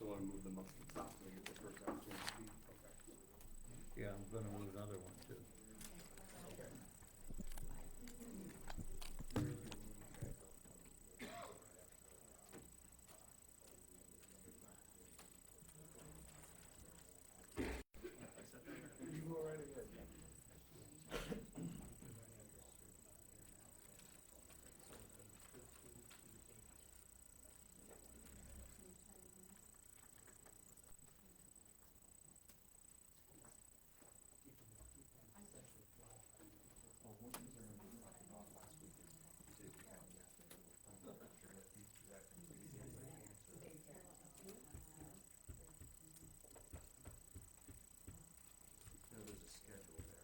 still want to move them up to the top so we get the first opportunity to speak? Okay. Yeah, I'm gonna move another one too. Okay. You go right ahead. There's a schedule there.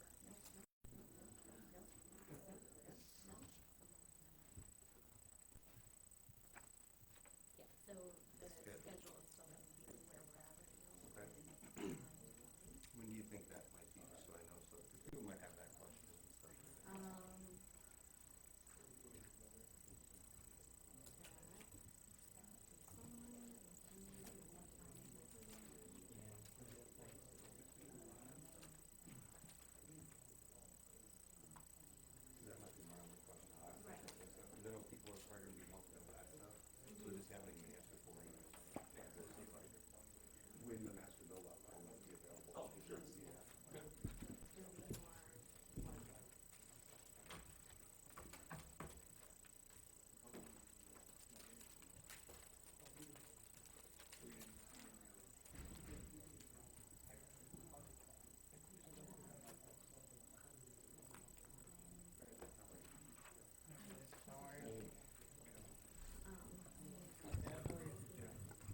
Yeah, so the schedule is still going to be where we're at right now. Okay. When do you think that might be, just so I know, so because people might have that question and stuff. That might be my only question. Right. Because I know people are probably going to be helping them with that stuff, so just having an answer for you. When the master build up, I might be available. Oh, sure. Yeah.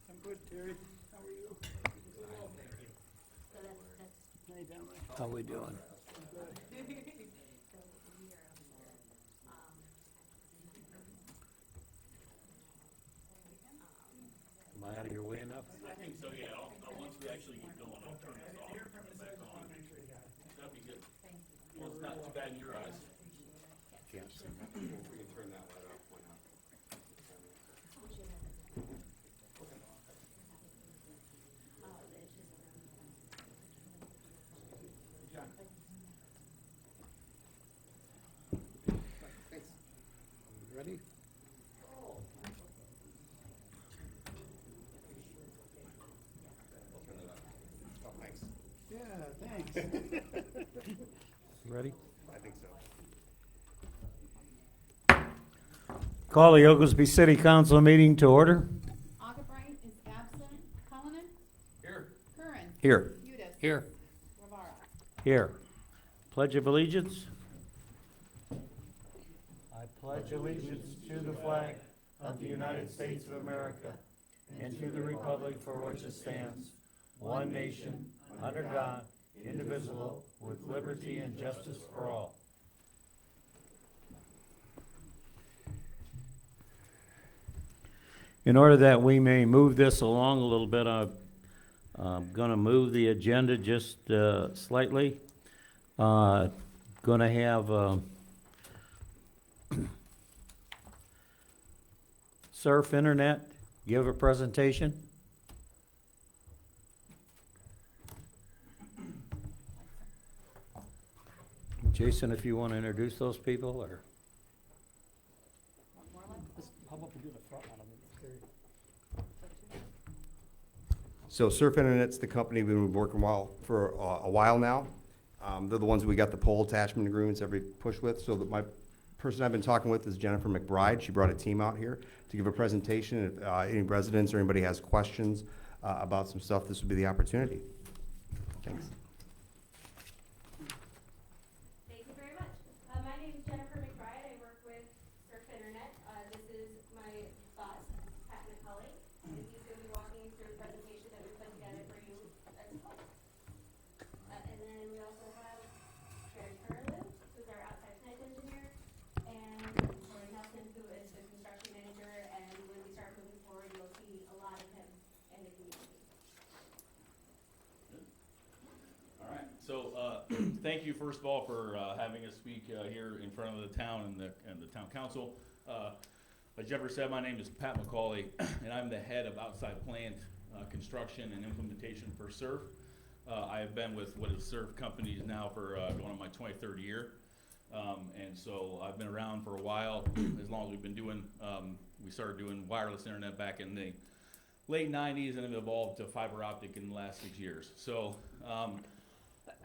I'm good, Terry. How are you? So that's, Hey, Dominic. How we doing? so we are up here. Am I out of your way enough? I think so, yeah. Once we actually get going, I'll turn this off and turn it back on. That'd be good. Well, it's not too bad in your eyes. Can't see. If we can turn that light off, why not? Thanks. Ready? I'll turn it up. Oh, thanks. Yeah, thanks. Ready? I think so. Call the Oglesby City Council meeting to order. Augubright is absent. Cullinan? Here. Curran? Here. Udis? Here. Rivara? Here. Pledge of allegiance. I pledge allegiance to the flag of the United States of America and to the republic for which it stands, one nation, under God, indivisible, with liberty and justice for all. In order that we may move this along a little bit, I'm going to move the agenda just slightly. Going to have Surf Internet give a presentation. Jason, if you want to introduce those people, or How about we do the front one? So Surf Internet's the company we've been working for a while now. They're the ones we got the pole attachment agreements every push with. So that my person I've been talking with is Jennifer McBride. She brought a team out here to give a presentation. If any residents or anybody has questions about some stuff, this would be the opportunity. Thanks. Thank you very much. My name is Jennifer McBride. I work with Surf Internet. This is my boss, Pat McCulley, and he's going to be walking you through a presentation that we put together for you as well. And then we also have Sharon Curlew, who's our outside plant engineer, and Corey Nelson, who is the construction manager, and when we start moving forward, you'll see a lot of him in the community. All right. So, thank you first of all for having us speak here in front of the town and the town council. As Jennifer said, my name is Pat McCauley, and I'm the head of outside plant construction and implementation for SURF. I have been with what is SURF Companies now for going on my 23rd year. And so I've been around for a while, as long as we've been doing, we started doing wireless internet back in the late 90s and have evolved to fiber optic in the last 6 years. So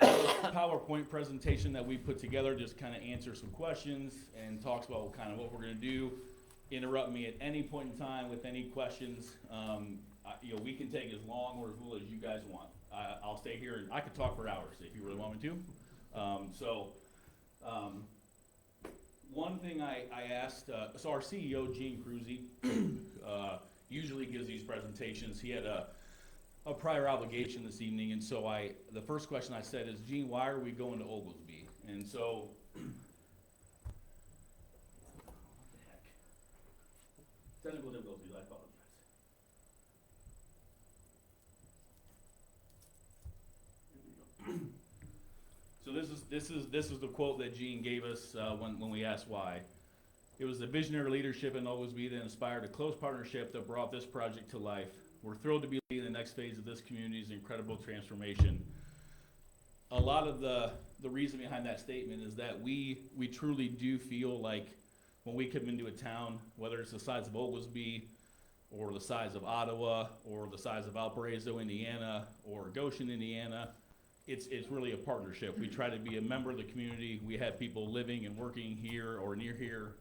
PowerPoint presentation that we put together just kind of answers some questions and talks about kind of what we're going to do. Interrupt me at any point in time with any questions. You know, we can take as long or as little as you guys want. I'll stay here and I could talk for hours if you really want me to. One thing I asked, so our CEO, Gene Cruzy, usually gives these presentations. He had a prior obligation this evening, and so the first question I said is, Gene, why are we going to Oglesby? And so, what the heck? Technical difficulties, I apologize. Here we go. So this is the quote that Gene gave us when we asked why. It was the visionary leadership in Oglesby that inspired a close partnership that brought this project to life. We're thrilled to be leading the next phase of this community's incredible transformation. A lot of the reason behind that statement is that we truly do feel like when we come into a town, whether it's the size of Oglesby or the size of Ottawa or the size of Valparaiso, Indiana, or Goshen, Indiana, it's really a partnership. We try to be a member of the community. We have people living and working here or near here.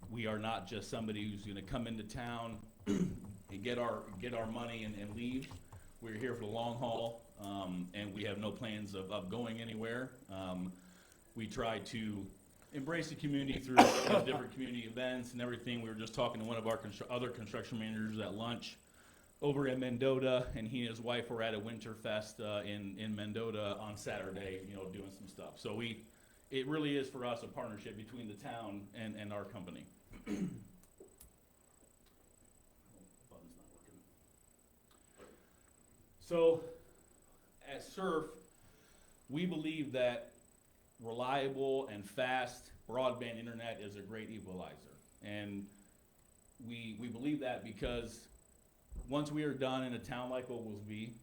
We are not just somebody who's gonna come into town and get our money and leave. We're here for the long haul, and we have no plans of going anywhere. We try to embrace the community through different community events and everything. We were just talking to one of our other construction managers at lunch over in Mendota, and he and his wife were at a Winterfest in Mendota on Saturday, you know, doing some stuff. So it really is for us a partnership between the town and our company. Button's not working. So at SURF, we believe that reliable and fast broadband internet is a great equalizer. And we believe that because once we are done in a town like Oglesby,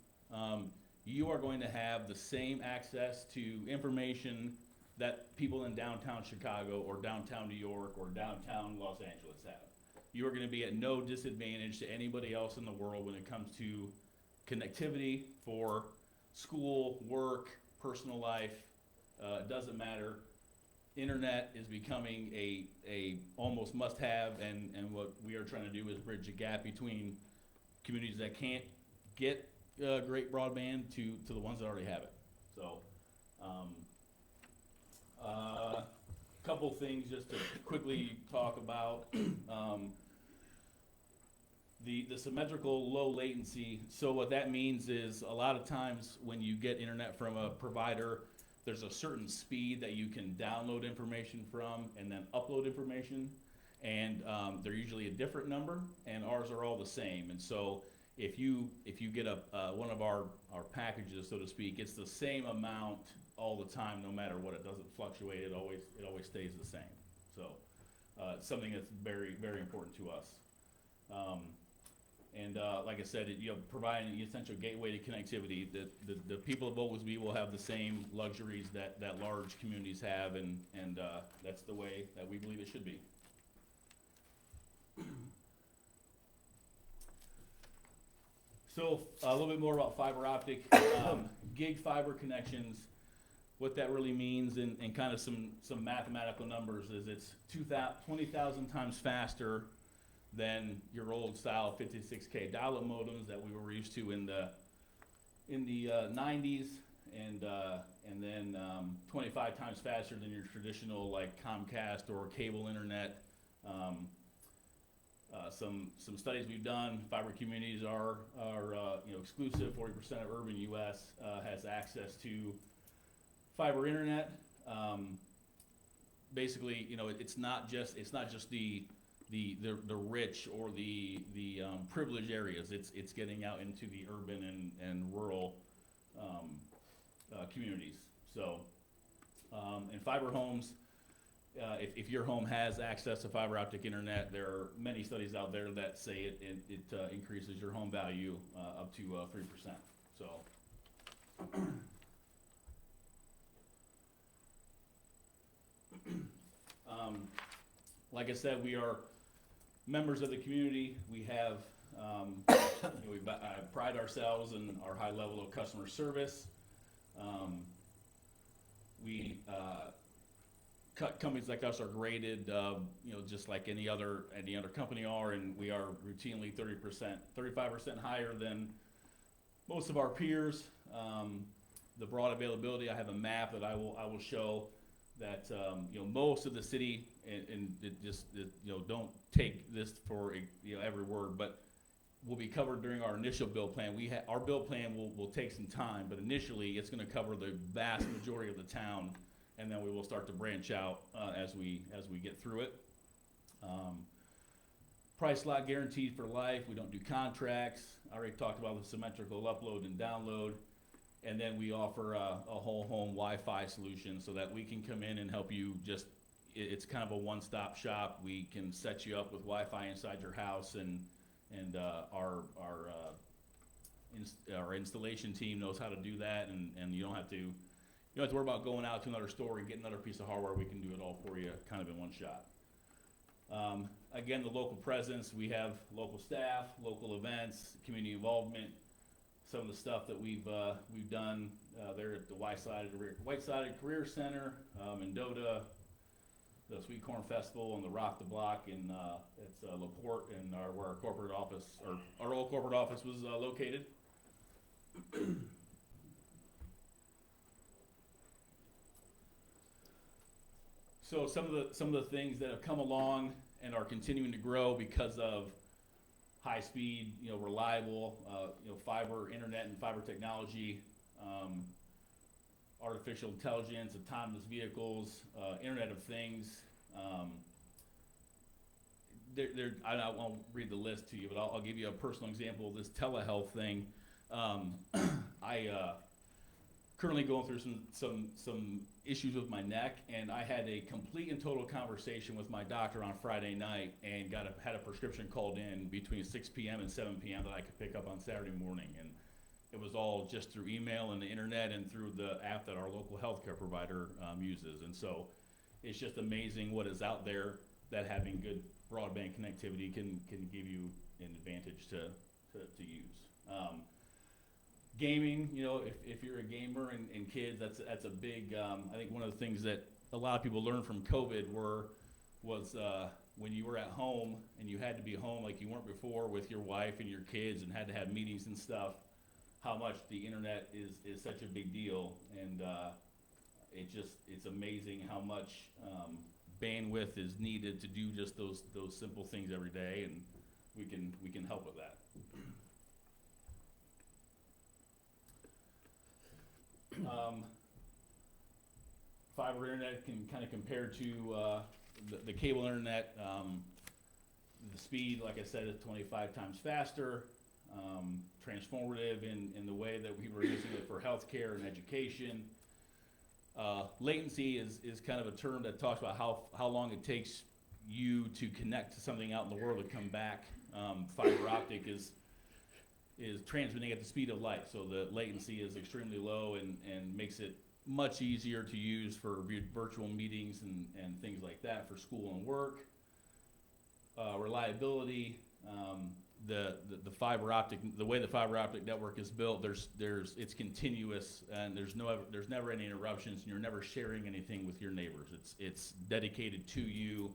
you are going to have the same access to information that people in downtown Chicago or downtown New York or downtown Los Angeles have. You are going to be at no disadvantage to anybody else in the world when it comes to connectivity for school, work, personal life. It doesn't matter. Internet is becoming a almost must-have, and what we are trying to do is bridge a gap between communities that can't get great broadband to the ones that already have it. So, couple things just to quickly talk about. The symmetrical low latency. So what that means is a lot of times when you get internet from a provider, there's a certain speed that you can download information from and then upload information. And they're usually a different number, and ours are all the same. And so if you get one of our packages, so to speak, it's the same amount all the time, no matter what. It doesn't fluctuate. It always stays the same. So it's something that's very, very important to us. Like I said, providing the essential gateway to connectivity. The people of Oglesby will have the same luxuries that large communities have, and that's the way that we believe it should be. So a little bit more about fiber optic, gig fiber connections. What that really means, and kind of some mathematical numbers, is it's 20,000 times faster than your old style 56K dial-up modems that we were used to in the 90s, and then 25 times faster than your traditional like Comcast or cable internet. Some studies we've done, fiber communities are exclusive. 40% of urban U.S. Has access to fiber internet. Basically, it's not just the rich or the privileged areas. It's getting out into the urban and rural communities. So, in fiber homes, if your home has access to fiber optic internet, there are many studies out there that say it increases your home value up to 3%. So. Like I said, we are members of the community. We have, we pride ourselves in our high level of customer service. Companies like us are graded, just like any other company are, and we are routinely 35% higher than most of our peers. The broad availability, I have a map that I will show that most of the city, and don't take this for every word, but will be covered during our initial build plan. Our build plan will take some time, but initially it's going to cover the vast majority of the town, and then we will start to branch out as we get through it. Price lock guaranteed for life. We don't do contracts. I already talked about the symmetrical upload and download. And then we offer a whole home Wi-Fi solution so that we can come in and help you it's kind of a one-stop shop. We can set you up with Wi-Fi inside your house, and our installation team knows how to do that, and you don't have to worry about going out to another store and getting another piece of hardware. We can do it all for you kind of in one shot. Again, the local presence, we have local staff, local events, community involvement. Some of the stuff that we've done there at the White-Sided Career Center, Mendota, the Sweet Corn Festival, and the Rock the Block in it's LaPorte, and where our corporate office, or our old corporate office, was located. So some of the things that have come along and are continuing to grow because of high speed, reliable, fiber internet and fiber technology, artificial intelligence, autonomous vehicles, Internet of Things. I won't read the list to you, but I'll give you a personal example of this telehealth thing. I currently going through some issues with my neck, and I had a complete and total conversation with my doctor on Friday night, and had a prescription called in between 6 p.m. and 7 p.m. that I could pick up on Saturday morning, and it was all just through email and the internet and through the app that our local healthcare provider uses. And so it's just amazing what is out there that having good broadband connectivity can give you an advantage to use. Gaming, if you're a gamer and kids, that's a big, I think one of the things that a lot of people learned from COVID was when you were at home and you had to be home like you weren't before with your wife and your kids and had to have meetings and stuff, how much the internet is such a big deal. And it's amazing how much bandwidth is needed to do just those simple things every day, and we can help with that. Fiber internet can kind of compare to the cable internet. The speed, like I said, is 25 times faster. Transformative in the way that we were using it for healthcare and education. Latency is kind of a term that talks about how long it takes you to connect to something out in the world and come back. Fiber optic is transmitting at the speed of light, so the latency is extremely low and makes it much easier to use for virtual meetings and things like that for school and work. Reliability, the fiber optic, the way the fiber optic network is built, it's continuous, and there's never any interruptions, and you're never sharing anything with your neighbors. It's dedicated to you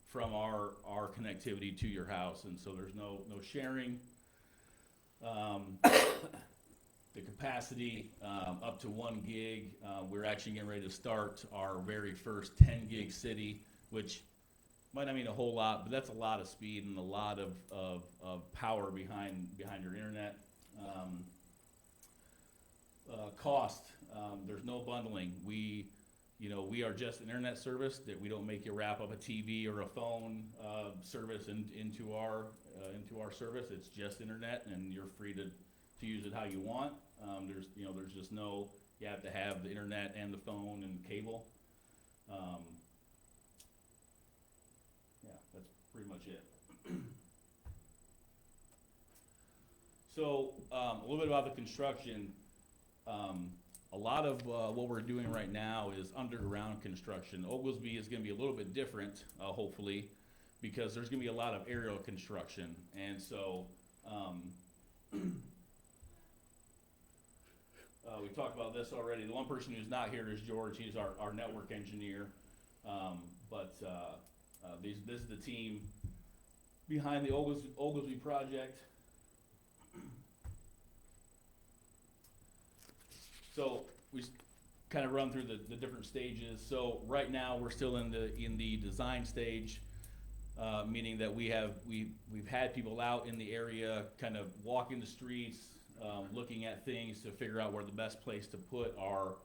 from our connectivity to your house, and so there's no sharing. The capacity up to 1 gig. We're actually getting ready to start our very first 10 gig city, which might not mean a whole lot, but that's a lot of speed and a lot of power behind your internet. Cost. There's no bundling. We are just an internet service that we don't make you wrap up a TV or a phone service into our service. It's just internet, and you're free to use it how you want. There's just no, you have to have the internet and the phone and cable. yeah, that's pretty much it. So, a little bit about the construction. A lot of what we're doing right now is underground construction. Oglesby is gonna be a little bit different, hopefully, because there's gonna be a lot of aerial construction. And so, we talked about this already. The one person who's not here is George. He's our network engineer. This is the team behind the Oglesby project. So we kind of run through the different stages. So right now, we're still in the design stage, meaning that we've had people out in the area, kind of walking the streets, looking at things to figure out where the best place to put our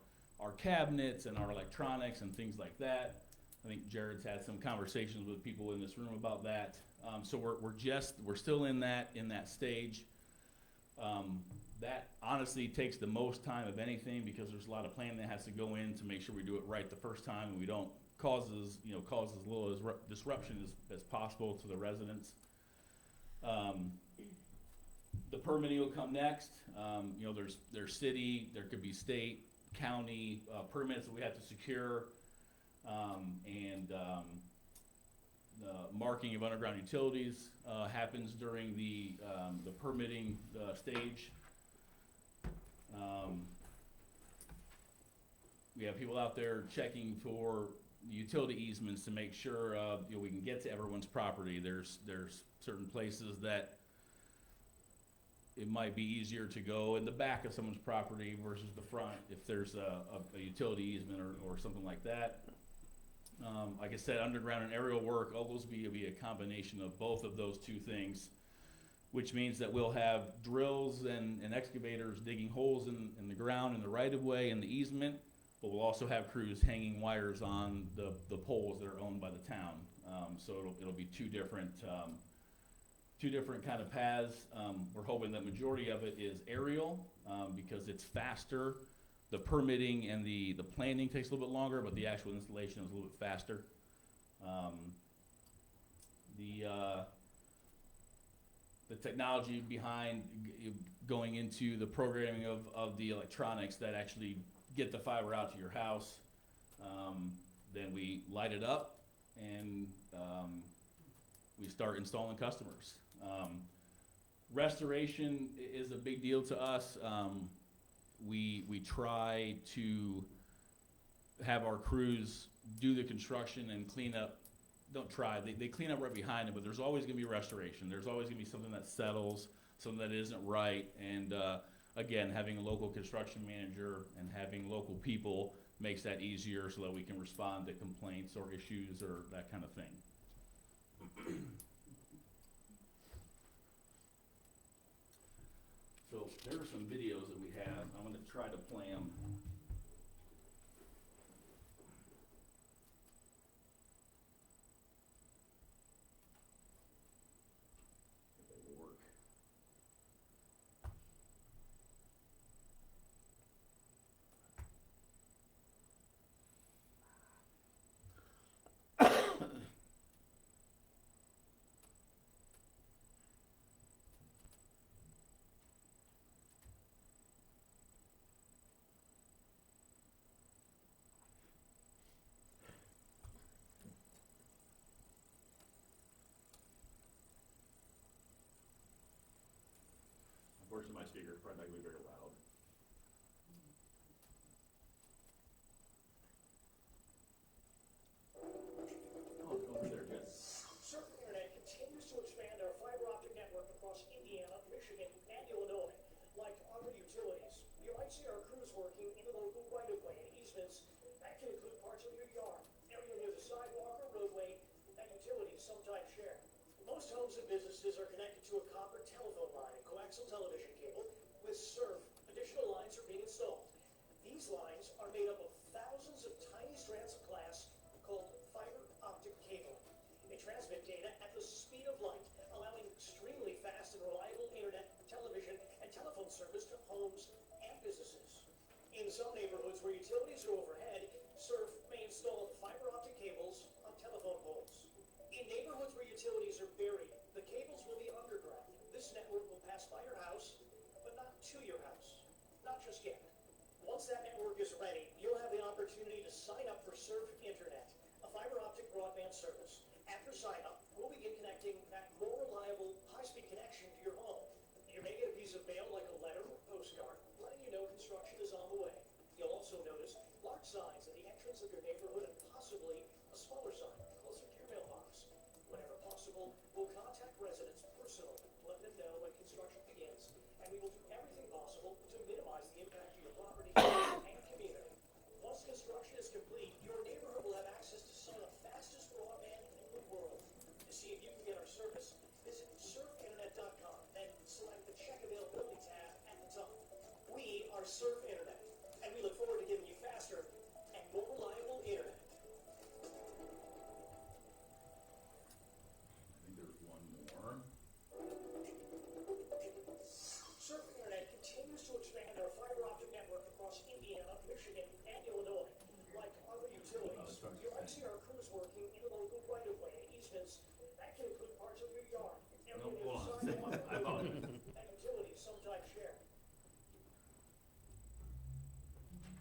cabinets and our electronics and things like that. I think Jared's had some conversations with people in this room about that. So we're still in that stage. That honestly takes the most time of anything, because there's a lot of planning that has to go in to make sure we do it right the first time and we don't cause as little disruption as possible to the residents. The permitting will come next. There's city, there could be state, county permits that we have to secure, and the marking of underground utilities happens during the permitting stage. We have people out there checking for utility easements to make sure we can get to everyone's property. There's certain places that it might be easier to go in the back of someone's property versus the front if there's a utility easement or something like that. Like I said, underground and aerial work, Oglesby will be a combination of both of those two things, which means that we'll have drills and excavators digging holes in the ground in the right-of-way and the easement, but we'll also have crews hanging wires on the poles that are owned by the town. So it'll be two different kind of paths. We're hoping that majority of it is aerial, because it's faster. The permitting and the planning takes a little bit longer, but the actual installation is a little bit faster. The technology behind going into the programming of the electronics that actually get the fiber out to your house, then we light it up and we start installing customers. Restoration is a big deal to us. We try to have our crews do the construction and clean up. Don't try, they clean up right behind it, but there's always gonna be restoration. There's always gonna be something that settles, something that isn't right. And again, having a local construction manager and having local people makes that easier so that we can respond to complaints or issues or that kind of thing. So there are some videos that we have. I'm gonna try to play them. If they will work. Unfortunately, my speaker is probably not going to be very loud. Oh, there it is. Surf Internet continues to expand our fiber optic network across Indiana, Michigan, and Illinois. Like other utilities, you might see our crews working in the local right-of-way and easements. That can include parts of your yard, area near the sidewalk or roadway that utilities sometimes share. Most homes and businesses are connected to a copper telephone line and coaxial television cable. With SURF, additional lines are being installed. These lines are made up of thousands of tiny strands of glass called fiber optic cable. They transmit data at the speed of light, allowing extremely fast and reliable internet, television, and telephone service to homes and businesses. In some neighborhoods where utilities are overhead, SURF may install fiber optic cables on telephone poles. In neighborhoods utilities are buried. The cables will be underground. This network will pass by your house, but not to your house. Not just yet. Once that network is ready, you'll have the opportunity to sign up for Surf Internet, a fiber optic broadband service. After sign up, we'll begin connecting that more reliable, high-speed connection to your home. You may get a piece of mail like a letter or postcard, letting you know construction is on the way. You'll also notice large signs at the entrance of your neighborhood and possibly a smaller sign closer to your mailbox. Whenever possible, we'll contact residents personally, let them know when construction begins, and we will do everything possible to minimize the impact to your property and community. Once construction is complete, your neighborhood will have access to some of the fastest broadband in the world. To see if you can get our service, visit surfinternet.com and select the check availability tab at the top. We are Surf Internet, and we look forward to giving you faster and more reliable internet. I think there's one more. Surf Internet continues to expand our fiber optic network across Indiana, Michigan, and Illinois. Like other utilities, you might see our crews working in the local right-of-way easements. That can include parts of your yard, No, area hold on. inside I apologize. that utilities sometimes share. Oh my gosh.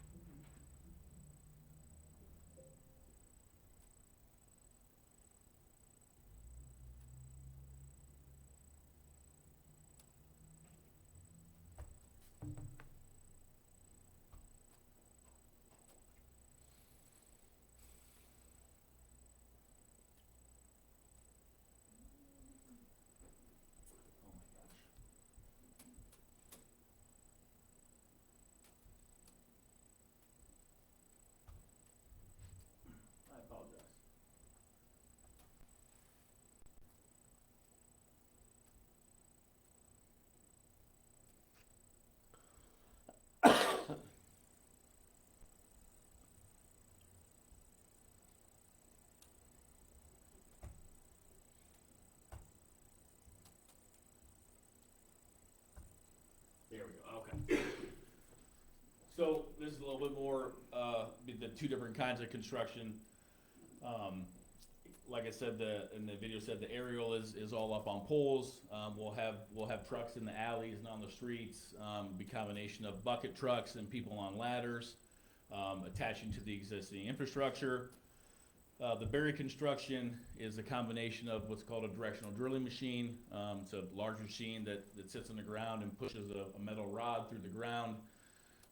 I apologize. There we go, okay. So this is a little bit more, the two different kinds of construction. Like I said, in the video said, the aerial is all up on poles. We'll have trucks in the alleys and on the streets, be combination of bucket trucks and people on ladders, attaching to the existing infrastructure. The bury construction is a combination of what's called a directional drilling machine. It's a large machine that sits on the ground and pushes a metal rod through the ground.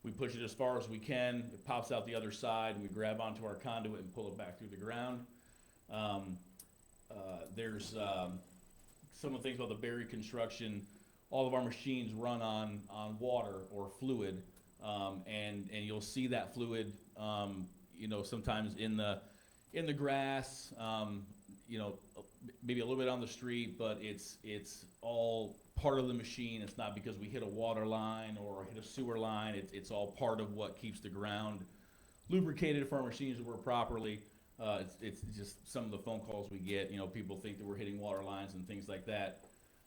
We push it as far as we can, it pops out the other side, and we grab onto our conduit and pull it back through the ground. There's some of the things about the bury construction. All of our machines run on water or fluid, and you'll see that fluid, sometimes in the grass, maybe a little bit on the street, but it's all part of the machine. It's not because we hit a water line or hit a sewer line. It's all part of what keeps the ground lubricated if our machines work properly. It's just some of the phone calls we get. People think that we're hitting water lines and things like that.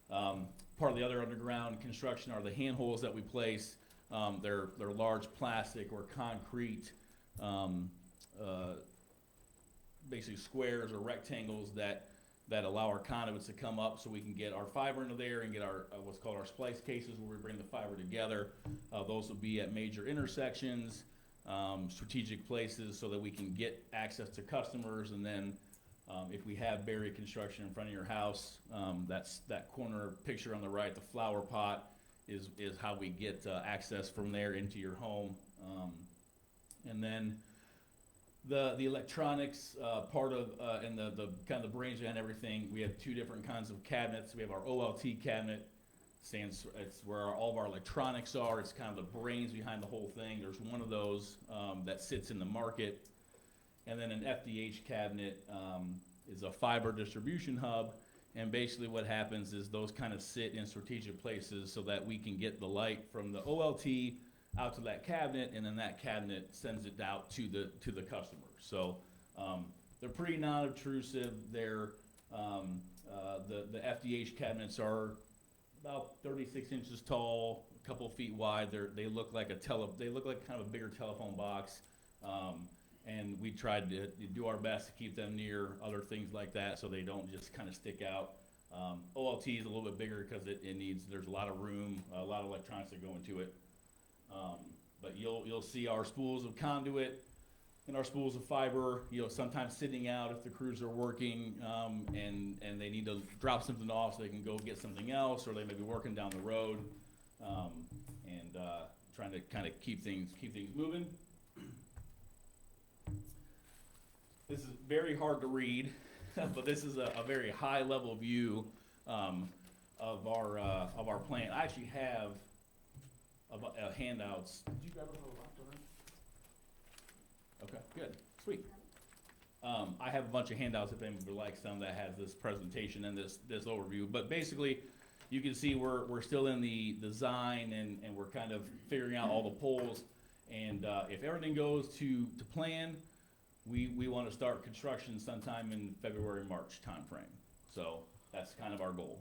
Part of the other underground construction are the handholds that we place. They're large plastic or concrete, basically squares or rectangles that allow our conduits to come up so we can get our fiber into there and get our what's called our splice cases where we bring the fiber together. Those will be at major intersections, strategic places so that we can get access to customers. And then if we have buried construction in front of your house, that's that corner picture on the right, the flower pot, is how we get access from there into your home. And then the electronics part of and the kind of the brains behind everything, we have two different kinds of cabinets. We have our OLT cabinet, it's where all of our electronics are. It's kind of the brains behind the whole thing. There's one of those that sits in the market. And then an FDH cabinet is a fiber distribution hub. And basically what happens is those kind of sit in strategic places so that we can get the light from the OLT out to that cabinet, and then that cabinet sends it out to the customer. So they're pretty non-obtrusive. They're the FDH cabinets are about 36 inches tall, a couple feet wide. They look like kind of a bigger telephone box, And we tried to do our best to keep them near other things like that, so they don't just kind of stick out. OLT is a little bit bigger because there's a lot of room, a lot of electronics that go into it. But you'll see our spools of conduit and our spools of fiber, sometimes sitting out if the crews are working, and they need to drop something off so they can go get something else, or they may be working down the road, and trying to kind of keep things moving. This is very hard to read, but this is a very high level view of our plant. I actually have handouts. Did you grab a little laptop? Okay, good, sweet. I have a bunch of handouts if anybody would like some that has this presentation and this overview. But basically, you can see we're still in the design and we're kind of figuring out all the poles. And if everything goes to plan, we want to start construction sometime in February, March timeframe. So that's kind of our goal.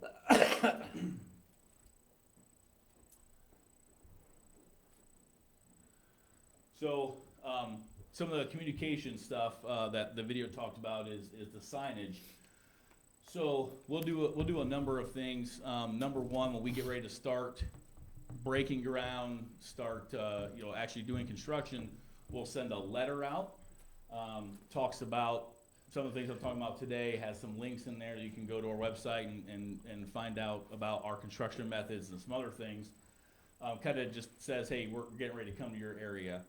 So some of the communication stuff that the video talked about is the signage. So we'll do a number of things. Number one, when we get ready to start breaking ground, start actually doing construction, we'll send a letter out. Talks about some of the things I'm talking about today, has some links in there. You can go to our website and find out about our construction methods and some other things. Kind of just says, hey, we're getting ready to come to your area.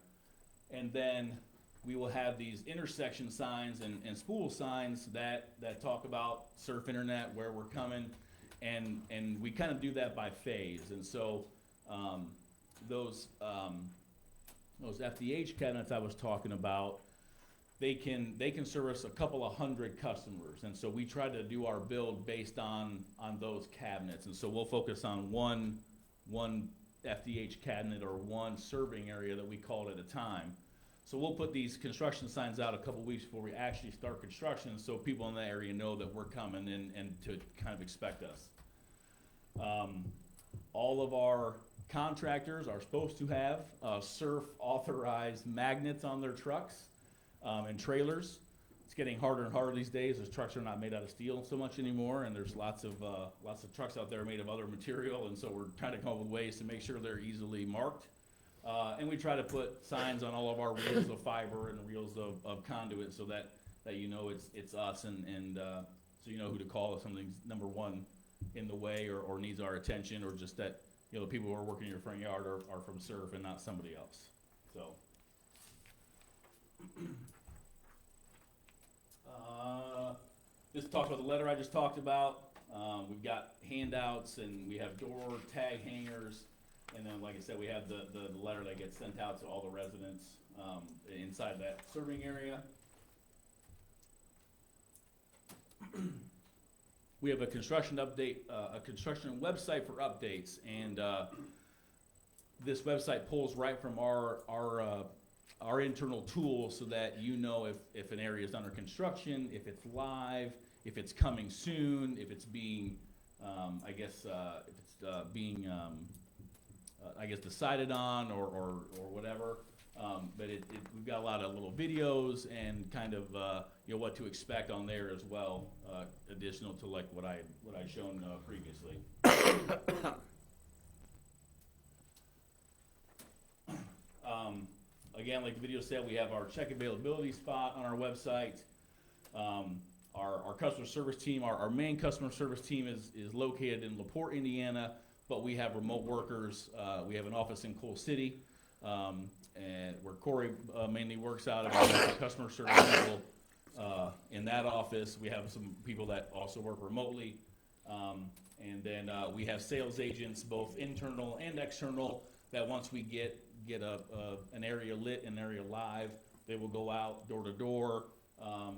And then we will have these intersection signs and spool signs that talk about Surf Internet, where we're coming, and we kind of do that by phase. And so those FDH cabinets I was talking about, they can service a couple of hundred customers, and so we try to do our build based on those cabinets. And so we'll focus on one FDH cabinet or one serving area that we call at a time. So we'll put these construction signs out a couple weeks before we actually start construction, so people in that area know that we're coming and to kind of expect us. All of our contractors are supposed to have SURF authorized magnets on their trucks and trailers. It's getting harder and harder these days. Those trucks are not made out of steel so much anymore, and there's lots of trucks out there made of other material, and so we're trying to come up with ways to make sure they're easily marked. And we try to put signs on all of our reels of fiber and reels of conduit so that you know it's us, and so you know who to call if something's number one in the way or needs our attention, or just that the people who are working in your front yard are from Surf and not somebody else. So just talked about the letter I just talked about. We've got handouts, and we have door tag hangers. And then, like I said, we have the letter that gets sent out to all the residents inside that serving area. We have a construction update, a construction website for updates, and this website pulls right from our internal tool, so that you know if an area is under construction, if it's live, if it's coming soon, if it's being, decided on or whatever. But we've got a lot of little videos and kind of what to expect on there as well, additional to like what I'd shown previously. Again, like the video said, we have our check availability spot on our website. Our customer service team, our main customer service team is located in LaPorte, Indiana, but we have remote workers. We have an office in Coal City, and where Corey mainly works out of. Our customer service people in that office. We have some people that also work remotely, and then we have sales agents, both internal and external, that once we get an area lit, an area live, they will go out door to door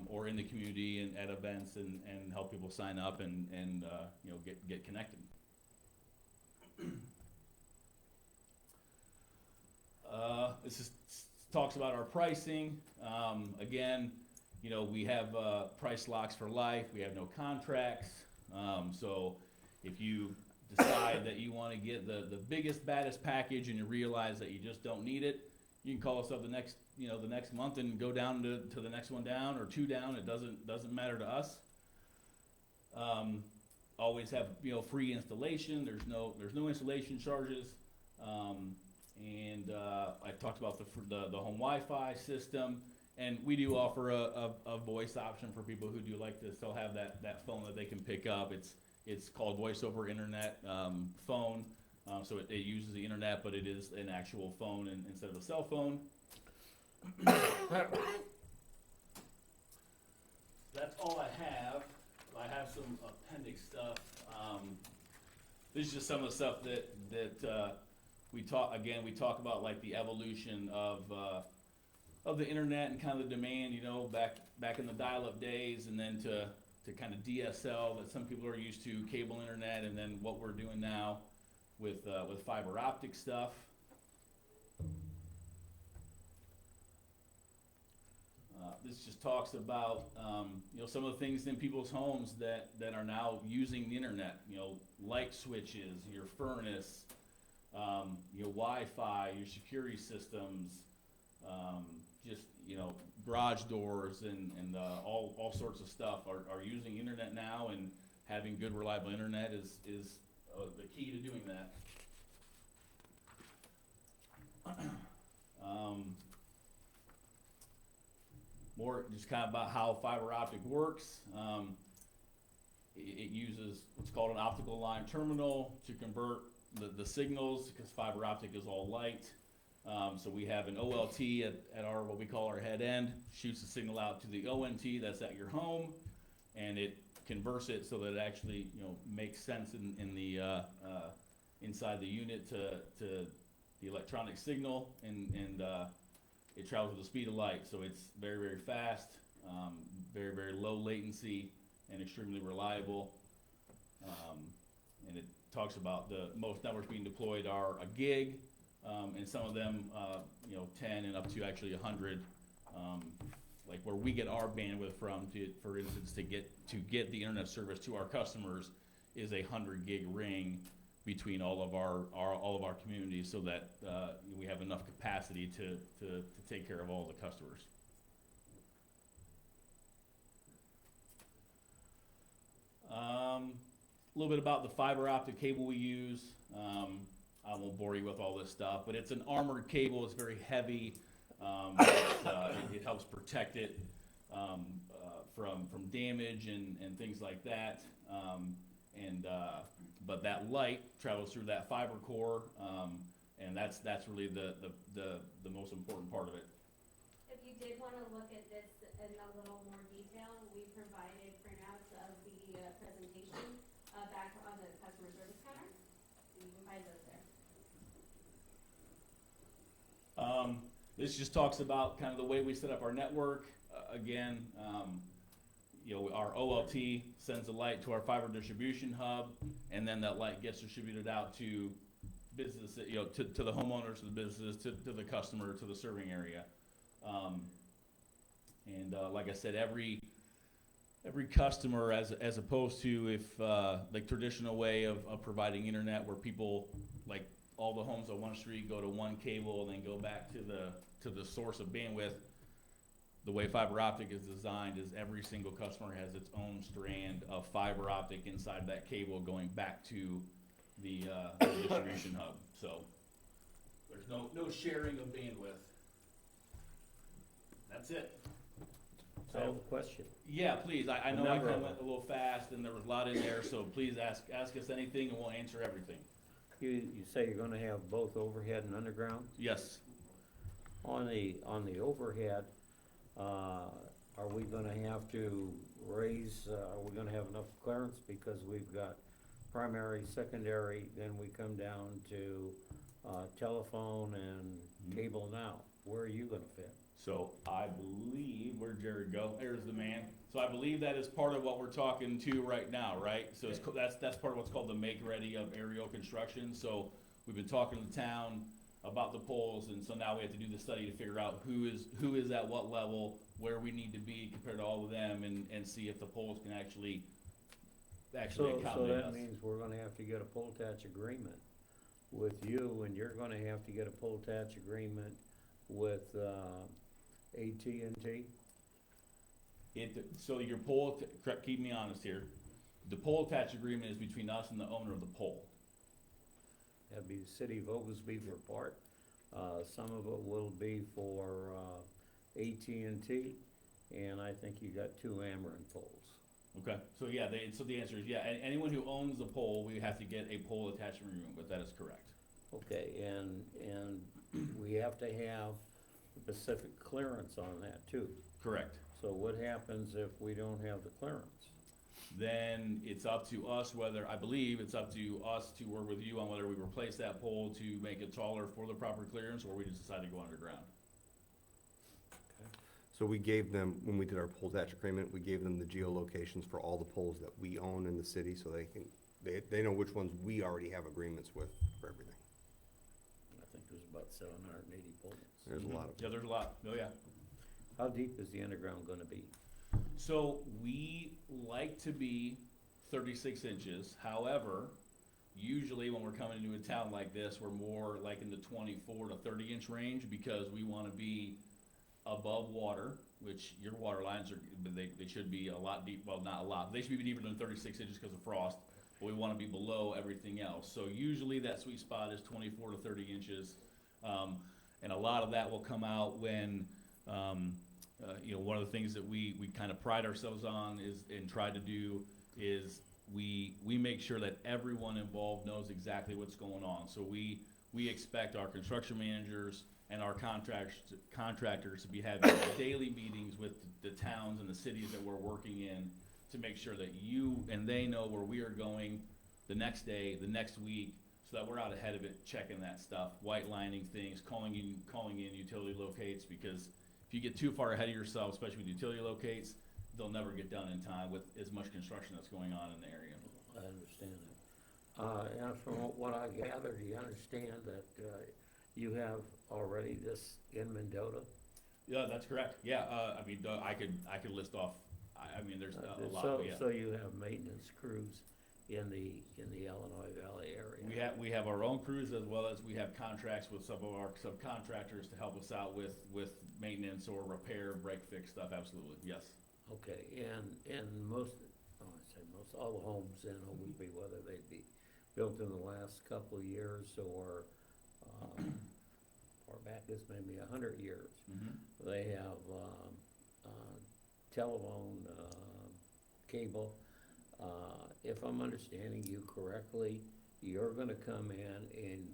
or in the community and at events and help people sign up and get connected. This talks about our pricing. Again, we have price locks for life. We have no contracts. So if you decide that you want to get the biggest, baddest package and you realize that you just don't need it, you can call us up the next, the next month and go down to the next one down or two down. It doesn't matter to us. Always have, free installation. There's no installation charges. I talked about the home Wi-Fi system, and we do offer a voice option for people who do like to still have that phone that they can pick up. It's called Voice over Internet phone. So it uses the internet, but it is an actual phone instead of a cell phone. That's all I have. I have some appendix stuff. This is just some of the stuff that we talk about, like the evolution of the internet and kind of the demand, back in the dial-up days, and then to kind of DSL that some people are used to, cable internet, and then what we're doing now with fiber optic stuff. This just talks about some of the things in people's homes that are now using the internet. Light switches, your furnace, your Wi-Fi, your security systems, just garage doors and all sorts of stuff are using internet now, and having good reliable internet is the key to doing that. More just kind of about how fiber optic works. It uses what's called an optical line terminal to convert the signals, because fiber optic is all light. So we have an OLT at our, what we call our head end, shoots the signal out to the ONT that's at your home, and it converts it so that it actually makes sense in the inside the unit to the electronic signal, and it travels with the speed of light. So it's very, very fast, very, very low latency, and extremely reliable. And it talks about the most networks being deployed are a gig, and some of them 10 and up to actually 100, like where we get our bandwidth from, for instance, to get the internet service to our customers is a 100 gig ring between all of our communities, so that we have enough capacity to take care of all the customers. A little bit about the fiber optic cable we use. I won't bore you with all this stuff, but it's an armored cable. It's very heavy. It helps protect it from damage and things like that. But that light travels through that fiber core, and that's really the most important part of it. If you did want to look at this in a little more detail, we provided printouts of the presentation back on the customer service counter. So you can find those there. This just talks about kind of the way we set up our network. Again, our OLT sends the light to our fiber distribution hub, and then that light gets distributed out to business, to the homeowners, to the businesses, to the customer, to the serving area. Like I said, every customer, as opposed to if like traditional way of providing internet, where people, like all the homes on one street go to one cable and then go back to the source of bandwidth. The way fiber optic is designed is every single customer has its own strand of fiber optic inside that cable going back to the distribution hub. So there's no sharing of bandwidth. That's it. I have a question. Yeah, please. I know I Number kind of of went a little fast, and there was a lot in there, so please ask us anything, and we'll answer everything. You say you're gonna have both overhead and underground? Yes. On the overhead, are we gonna have to raise, are we gonna have enough clearance, because we've got primary, secondary, then we come down to telephone and cable now? Where are you gonna fit? So I believe, where'd Jared go? There's the man. So I believe that is part of what we're talking to right now, right? So that's part of what's called the make ready of aerial construction. So we've been talking to the town about the poles, and so now we have to do the study to figure out who is at what level, where we need to be compared to all of them, and see if the poles can actually So accommodate that us. means we're gonna have to get a pole-attach agreement with you, and you're gonna have to get a pole-attach agreement with, AT&T? So your pole, correct, keep me honest here, the pole attach agreement is between us and the owner of the pole. That'd be the city of Oglesby for part. Some of it will be for, AT&T, and I think you got 2 Ameren poles. Okay, so yeah, so the answer is yeah, anyone who owns the pole, we have to get a pole attachment agreement, but that is correct. Okay, and we have to have specific clearance on that too. Correct. So what happens if we don't have the clearance? Then it's up to us whether, I believe it's up to us to work with you on whether we replace that pole to make it taller for the proper clearance, or we just decide to go underground. So we gave them, when we did our pole attach agreement, we gave them the geolocations for all the poles that we own in the city, so they know which ones we already have agreements with for everything. I think there's about 780 poles. There's a lot of Yeah, there's a lot, oh yeah. How deep is the underground gonna be? So we like to be 36 inches, however, usually when we're coming into a town like this, we're more like in the 24 to 30 inch range, because we wanna be above water, which your water lines are, but they should be a lot deep, well, not a lot, they should be deeper than 36 inches because of frost, but we wanna be below everything else. So usually that sweet spot is 24 to 30 inches. And a lot of that will come out when, you know, one of the things that we kind of pride ourselves on is, and try to do, is we make sure that everyone involved knows exactly what's going on. So we expect our construction managers and our contractors to be having daily meetings with the towns and the cities that we're working in, to make sure that you and they know where we are going the next day, the next week, so that we're out ahead of it, checking that stuff, white lining things, calling in utility locates, because if you get too far ahead of yourself, especially with utility locates, they'll never get done in time with as much construction that's going on in the area. I understand that. And from what I gathered, you understand that, you have already this in Mendota? Yeah, that's correct. Yeah, I mean, I could list off, I mean, there's a lot, So, but yeah. so you have maintenance crews in the Illinois Valley area? We have our own crews, as well as we have contracts with some of our subcontractors to help us out with maintenance or repair, break fix stuff, absolutely, yes. Okay, and most, all the homes in Oglesby, whether they be built in the last couple of years or, far back as maybe 100 years, they have, telephone, cable. If I'm understanding you correctly, you're gonna come in and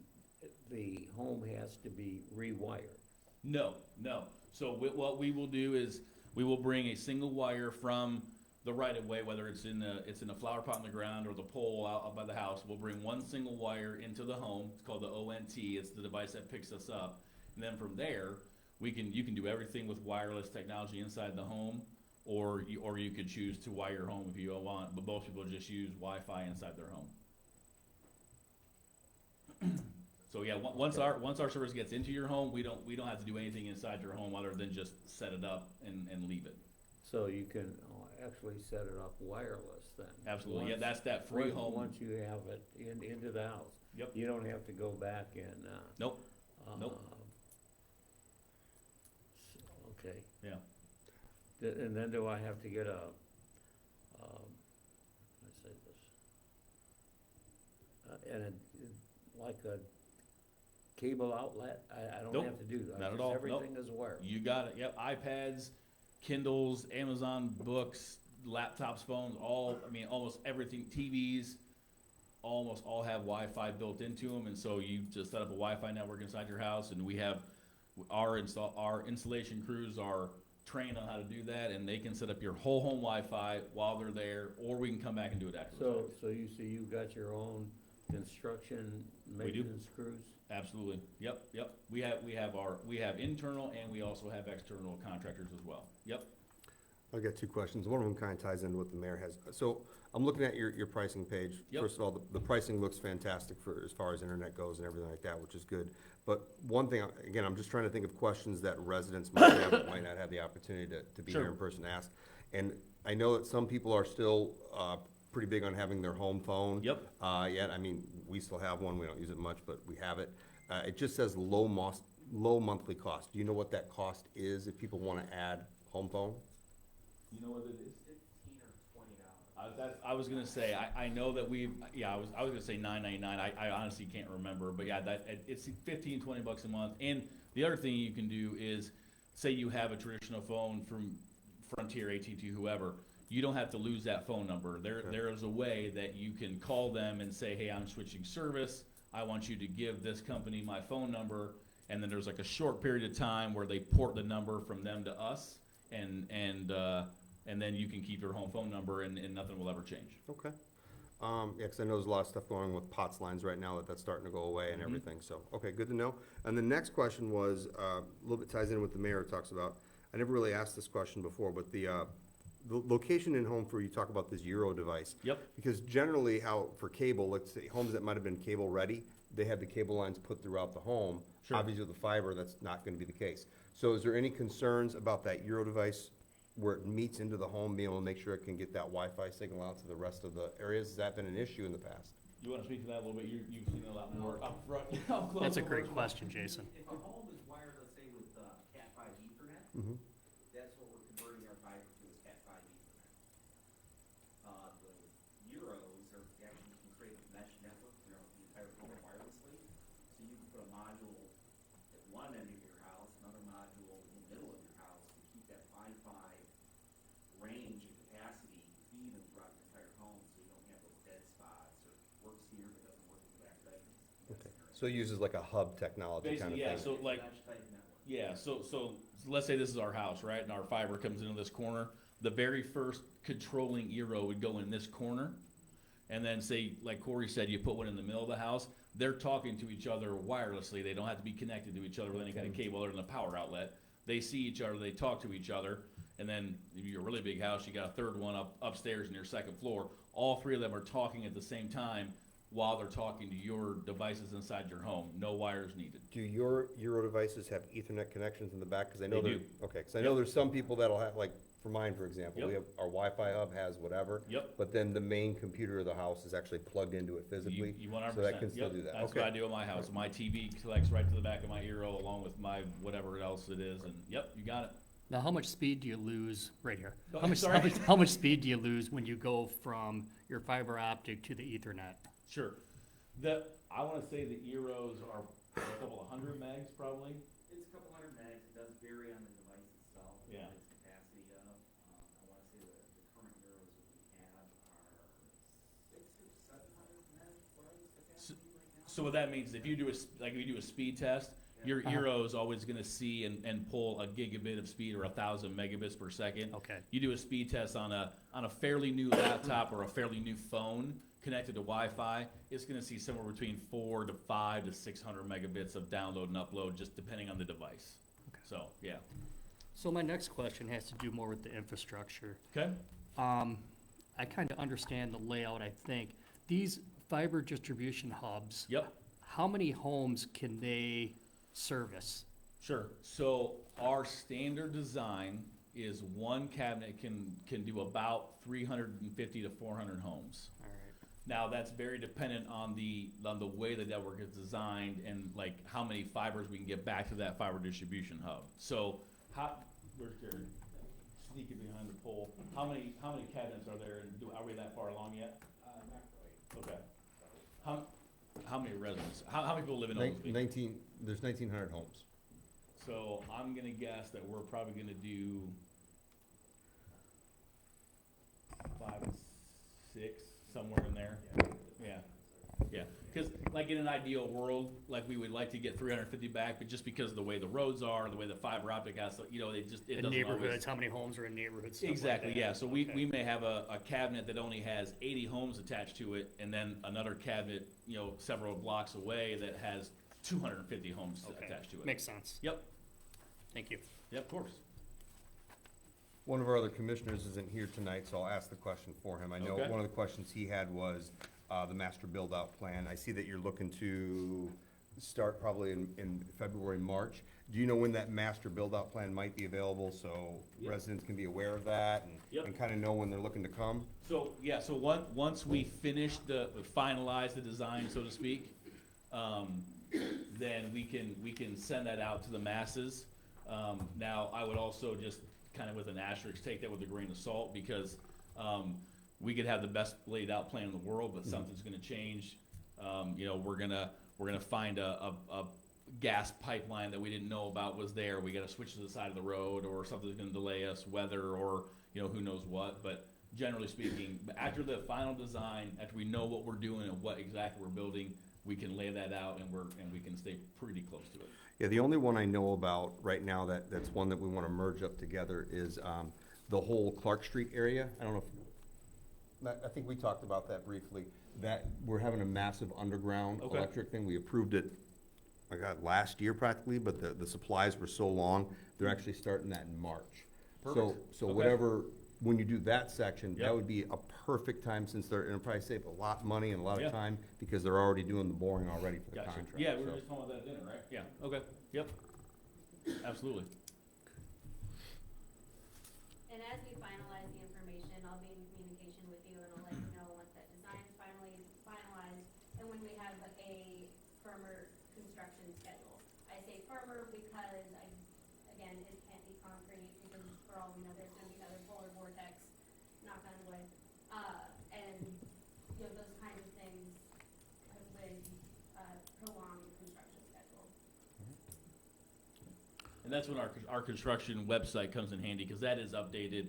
the home has to be rewired. No. So what we will do is, we will bring a single wire from the right of way, whether it's in a flower pot in the ground or the pole out by the house. We'll bring one single wire into the home. It's called the ONT. It's the device that picks us up. And then from there, you can do everything with wireless technology inside the home, or you could choose to wire your home if you want, but most people just use Wi-Fi inside their home. So yeah, once our service gets into your home, we don't have to do anything inside your home other than just set it up and leave it. So you can actually set it up wireless then? Absolutely, yeah, Once- that's that free home. Once you have it into the house? Yep. You don't have to go back and, Nope. Nope. Okay. Yeah. And then do I have to get a, let's say this, like a cable outlet? I don't Nope, have to do that. not at Just all, nope. Everything is wired. You got it, yep, iPads, Kindles, Amazon books, laptops, phones, almost everything, TVs, almost all have Wi-Fi built into them, and so you just set up a Wi-Fi network inside your house, and we have our installation crews are trained on how to do that, and they can set up your whole home Wi-Fi while they're there, or we can come back and do it after the fact. So you see, you've got your own construction We do. maintenance crews? Absolutely, yep. We have internal, and we also have external contractors as well, yep. I've got 2 questions. One of them kind of ties into what the mayor has. So I'm looking at your pricing page. Yep. First of all, the pricing looks fantastic for, as far as internet goes and everything like that, which is good. But one thing, again, I'm just trying to think of questions that residents might have that might not have the opportunity to be Sure. here in person to ask. And I know that some people are still pretty big on having their home phone. Yep. Yet, I mean, we still have one. We don't use it much, but we have it. It just says low low monthly cost. Do you know what that cost is if people wanna add home phone? You know what it is? I was gonna say, I know that I was gonna say $9.99, I honestly can't remember, but yeah, it's 15, 20 bucks a month. And the other thing you can do is, say you have a traditional phone from Frontier, AT&T, whoever, you don't have to lose that phone number. There is a way that you can call them and say, hey, I'm switching service, I want you to give this company my phone number, and then there's like a short period of time where they port the number from them to us, and then you can keep your home phone number and nothing will ever change. Okay. Yeah, 'cause I know there's a lot of stuff going on with POTS lines right now that's starting to go away and everything, so, okay, good to know. And the next question was, a little bit ties in with the mayor talks about, I never really asked this question before, but the location in home for, you talk about this Euro device. Yep. Because generally how, for cable, let's say, homes that might have been cable ready, they had the cable lines put throughout the home. Sure. Obviously with the fiber, that's not gonna be the case. So is there any concerns about that Euro device where it meets into the home, being able to make sure it can get that Wi-Fi signal out to the rest of the areas? Has that been an issue in the past? You wanna speak to that a little bit? You've seen it a lot more up front. up close That's a and great personal. question, Jason. If a home is wired, let's say with Cat5 Ethernet, Mm-hmm. that's what we're converting our fiber to, is Cat5 Ethernet. The Euros are, actually, you can create a mesh network, the entire home wirelessly. So you can put a module at one end of your house, another module in the middle of your house, and keep that Wi-Fi range and capacity even throughout the entire home, so you don't have those dead spots, or works here but doesn't work in the back bedroom. Okay. So it uses like a hub technology kind of Basically, thing? yeah, so like, Mesh type network. yeah, so let's say this is our house, right, and our fiber comes into this corner. The very first controlling Eero would go in this corner, and then say, like Corey said, you put one in the middle of the house, they're talking to each other wirelessly, they don't have to be connected to each other with any kind of cable other than a power outlet. They see each other, they talk to each other, and then if you're a really big house, you got a third one upstairs in your second floor, all three of them are talking at the same time while they're talking to your devices inside your home, no wires needed. Do your Euro devices have Ethernet connections in the back? 'Cause I know They there- do. Okay, 'cause I know Yep. there's some people that'll have, like, for mine, for example, we Yep. have, our Wi-Fi hub has whatever. Yep. But then the main computer of the house is actually plugged into it physically. You 100%. So that can still Yep, do that. That's Okay. what I do at my house. My TV connects right to the back of my Eero along with my whatever else it is, and yep, you got it. Now, how much speed do you lose, right here? Oh, How much, sorry. how much speed do you lose when you go from your fiber optic to the Ethernet? Sure. I wanna say the Eeros are a couple of hundred megs probably. It's a couple hundred megs, it does vary on the device itself, Yeah. what its capacity of. I wanna say the current Euros that we have are 600 or 700 meg wireless capacity right now. So what that means is if you do a speed test, your Uh-huh. Eero is always gonna see and pull a gigabit of speed or 1,000 megabits per second. Okay. You do a speed test on a fairly new laptop or a fairly new phone connected to Wi-Fi, it's gonna see somewhere between 400 to 500 to 600 megabits of download and upload, just depending on the device. Okay. So, yeah. So my next question has to do more with the infrastructure. Okay? I kind of understand the layout, I think. These fiber distribution hubs, Yep. how many homes can they service? Sure. So our standard design is one cabinet can do about 350 to 400 homes. All right. Now, that's very dependent on the way the network is designed and like how many fibers we can get back to that fiber distribution hub. So where's Jerry? Sneaking behind the pole. How many cabinets are there, and are we that far along yet? Not quite. Okay. How many residents? How many people live in Oglesby? 19, there's 1,900 homes. So I'm gonna guess that we're probably gonna do 5 and 6, somewhere in there. Yeah, yeah. Because like in an ideal world, like we would like to get 350 back, but just because of the way the roads are, the way the fiber optic has, it In doesn't always. neighborhoods, how many homes are in neighborhoods? stuff like Exactly, that. yeah. So Okay. we may have a cabinet that only has 80 homes attached to it, and then another cabinet, several blocks away that has 250 homes Okay. attached to it. Makes sense. Yep, Thank you. yep, of course. One of our other commissioners isn't here tonight, so I'll ask the question for him. I know Okay. one of the questions he had was the master build-out plan. I see that you're looking to start probably in February, March. Do you know when that master build-out plan might be available, so Yep. residents can be aware of that Yep. and kind of know when they're looking to come? So, yeah, once we finish finalize the design, so to speak, then we can send that out to the masses. Now, I would also just kind of with an asterisk, take that with a grain of salt, because, we could have the best laid out plan in the world, but something's gonna change. You know, we're gonna find a gas pipeline that we didn't know about was there. We gotta switch to the side of the road, or something's gonna delay us, weather, or, you know, who knows what. But generally speaking, after the final design, after we know what we're doing and what exactly we're building, we can lay that out, and we can stay pretty close to it. Yeah, the only one I know about right now that's one that we wanna merge up together is, the whole Clark Street area. I don't know if, I think we talked about that briefly, that we're having a massive underground Okay. electric thing. We approved it, I got last year practically, but the supplies were so long, they're actually starting that in March. Perfect. So Okay. whatever, when you do that section, Yep. that would be a perfect time, since they're, it'll probably save a lot of money and a lot Yeah. of time, because they're already doing the boring already for the Gotcha. contract. Yeah, we were so. just talking about that at dinner, right? Yeah, okay, yep, absolutely. And as we finalize the information, I'll be in communication with you, and I'll let you know once that design is finally finalized, and when we have a firmer construction schedule. I say firmer because again, it can't be concrete, because for all we know, there's gonna be another polar vortex, knock on wood. And, you know, those kinds of things would, prolong the construction schedule. And that's when our construction website comes in handy, because that is updated.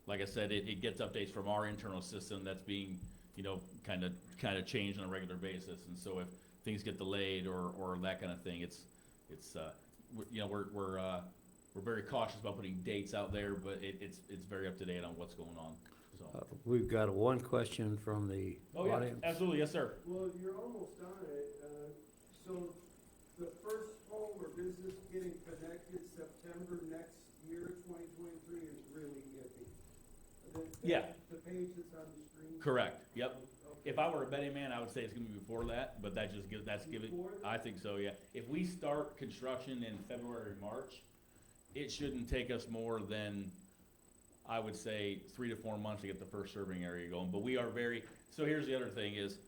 Like I said, it gets updates from our internal system that's being, you know, kind of changed on a regular basis. And so if things get delayed or that kind of thing, you know, we're very cautious about putting dates out there, but it's very up to date on what's going on, so. We've got one question from the Oh, yeah, audience. absolutely, yes, sir. Well, you're almost on it. So the first home or business getting connected September next year, 2023, is really iffy. Yeah. The page that's on the screen? Correct, yep. Okay. If I were a betting man, I would say it's gonna be before that, but that's giving, Before that? I think so, yeah. If we start construction in February, March, it shouldn't take us more than, I would say, 3 to 4 months to get the first serving area going. But we are so here's the other thing is,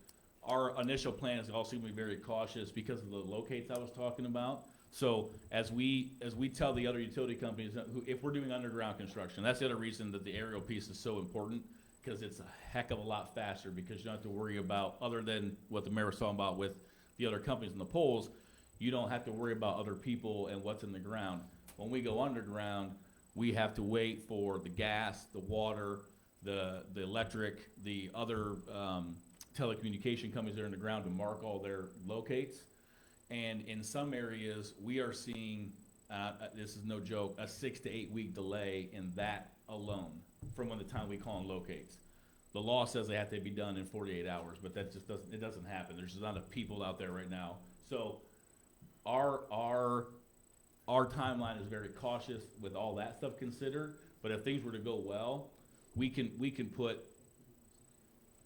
our initial plan is also gonna be very cautious because of the locates I was talking about. So as we tell the other utility companies, if we're doing underground construction, that's the other reason that the aerial piece is so important, because it's a heck of a lot faster, because you don't have to worry about, other than what the mayor was talking about with the other companies and the poles, you don't have to worry about other people and what's in the ground. When we go underground, we have to wait for the gas, the water, the electric, the other telecommunication companies that are in the ground to mark all their locates. And in some areas, we are seeing, this is no joke, a 6 to 8 week delay in that alone from when the time we call in locates. The law says they have to be done in 48 hours, but that just doesn't happen. There's just not enough people out there right now. So our timeline is very cautious with all that stuff considered, but if things were to go well, we can put,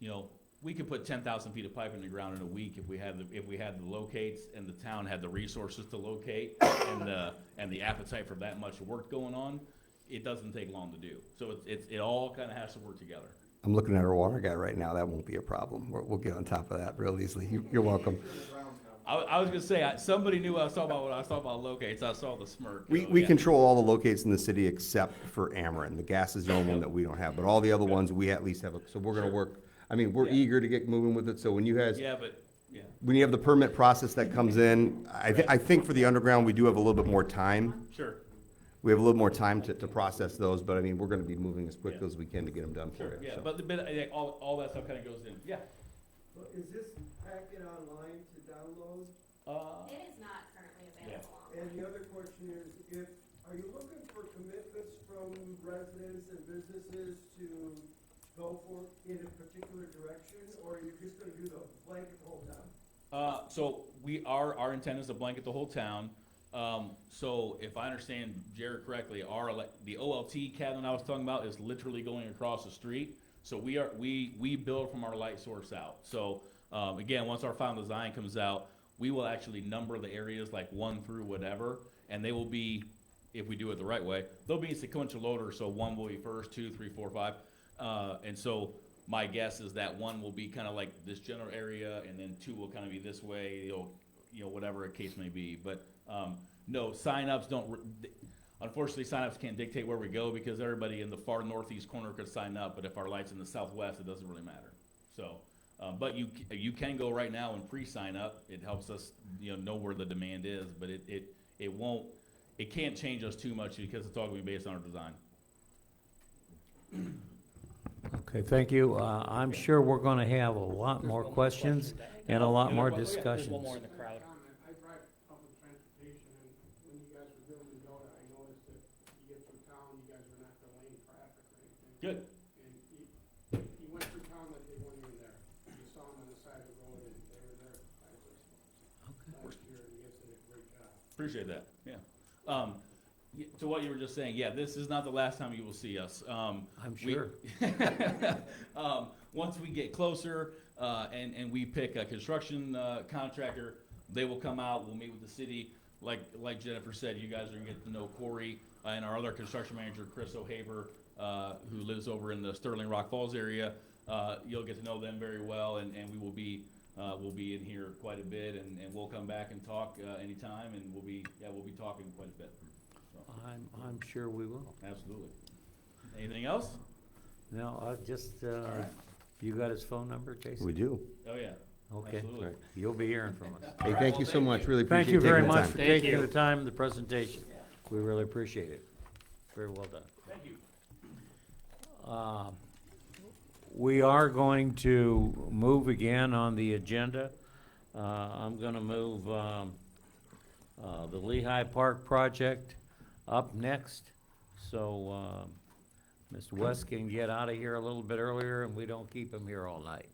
you know, we could put 10,000 feet of pipe in the ground in a week if we had the locates, and the town had the resources to locate and the appetite for that much work going on. It doesn't take long to do. So it all kind of has to work together. I'm looking at our water guy right now. That won't be a problem. We'll get on top of that real easily. You're welcome. I was gonna say, somebody knew I was talking about when I was talking about locates. I saw the smirk. We Yeah. control all the locates in the city except for Ameren. The gas is the only one that we don't have, but all the other ones, we at least have, so we're gonna Sure. work. I mean, we're Yeah. eager to get moving with it, so when you guys, Yeah, but, yeah. when you have the permit process that comes in, I think for the underground, we do have a little bit more time. Sure, We have a little more time to process those, but I mean, we're gonna be moving as quick Yeah. as we can to get them done for sure, you. yeah, so. but all that stuff kind of goes in, yeah. Well, is this packet online to download? It is not currently available online. And the other question is, are you looking for commitments from residents and businesses to go in a particular direction, or are you just gonna do the blanket the whole time? So our intent is to blanket the whole town. So if I understand Jared correctly, the OLT cabinet I was talking about is literally going across the street. So we build from our light source out. So, again, once our final design comes out, we will actually number the areas like 1 through whatever, and they will be, if we do it the right way, they'll be in sequential order, so 1 will be first, 2, 3, 4, 5. And so my guess is that 1 will be kind of like this general area, and then 2 will kind of be this way. whatever a case may be. But, no, signups unfortunately, signups can't dictate where we go because everybody in the far northeast corner could sign up, but if our light's in the southwest, it doesn't really matter. So, but you can go right now and pre-sign up. It helps us, know where the demand is, but it can't change us too much because it's all gonna be based on our design. Okay, thank you. I'm sure we're gonna have a lot more questions and a lot more There's discussions. one more in the crowd. I drive public transportation, and when you guys were building Yoda, I noticed that you get through town, you guys were not delaying traffic or anything. Good. And you went through town like they weren't even there. You saw them on the side of the road, and they were there last year, and you guys did a great job. Appreciate that, yeah. To what you were just saying, yeah, this is not the last time you will see us. I'm we- sure. Once we get closer, and we pick a construction, contractor, they will come out, we'll meet with the city. Like Jennifer said, you guys are gonna get to know Corey, and our other construction manager, Chris O'Haver, who lives over in the Sterling Rock Falls area. You'll get to know them very well, and we will be, we'll be in here quite a bit, and we'll come back and talk, anytime, and we'll be talking quite a bit. So, I'm sure we will. absolutely. Anything else? No, you got his phone number, Jason? We do. Oh, yeah. Okay, absolutely. you'll be hearing from us. Hey, thank you so much, really appreciate Thank you you taking very the much time. for Thank taking you. the time, the presentation. We really appreciate it. Very well done. Thank you. We are going to move again on the agenda. I'm gonna move, the Lehigh Park project up next. So, Mr. West can get out of here a little bit earlier and we don't keep him here all night.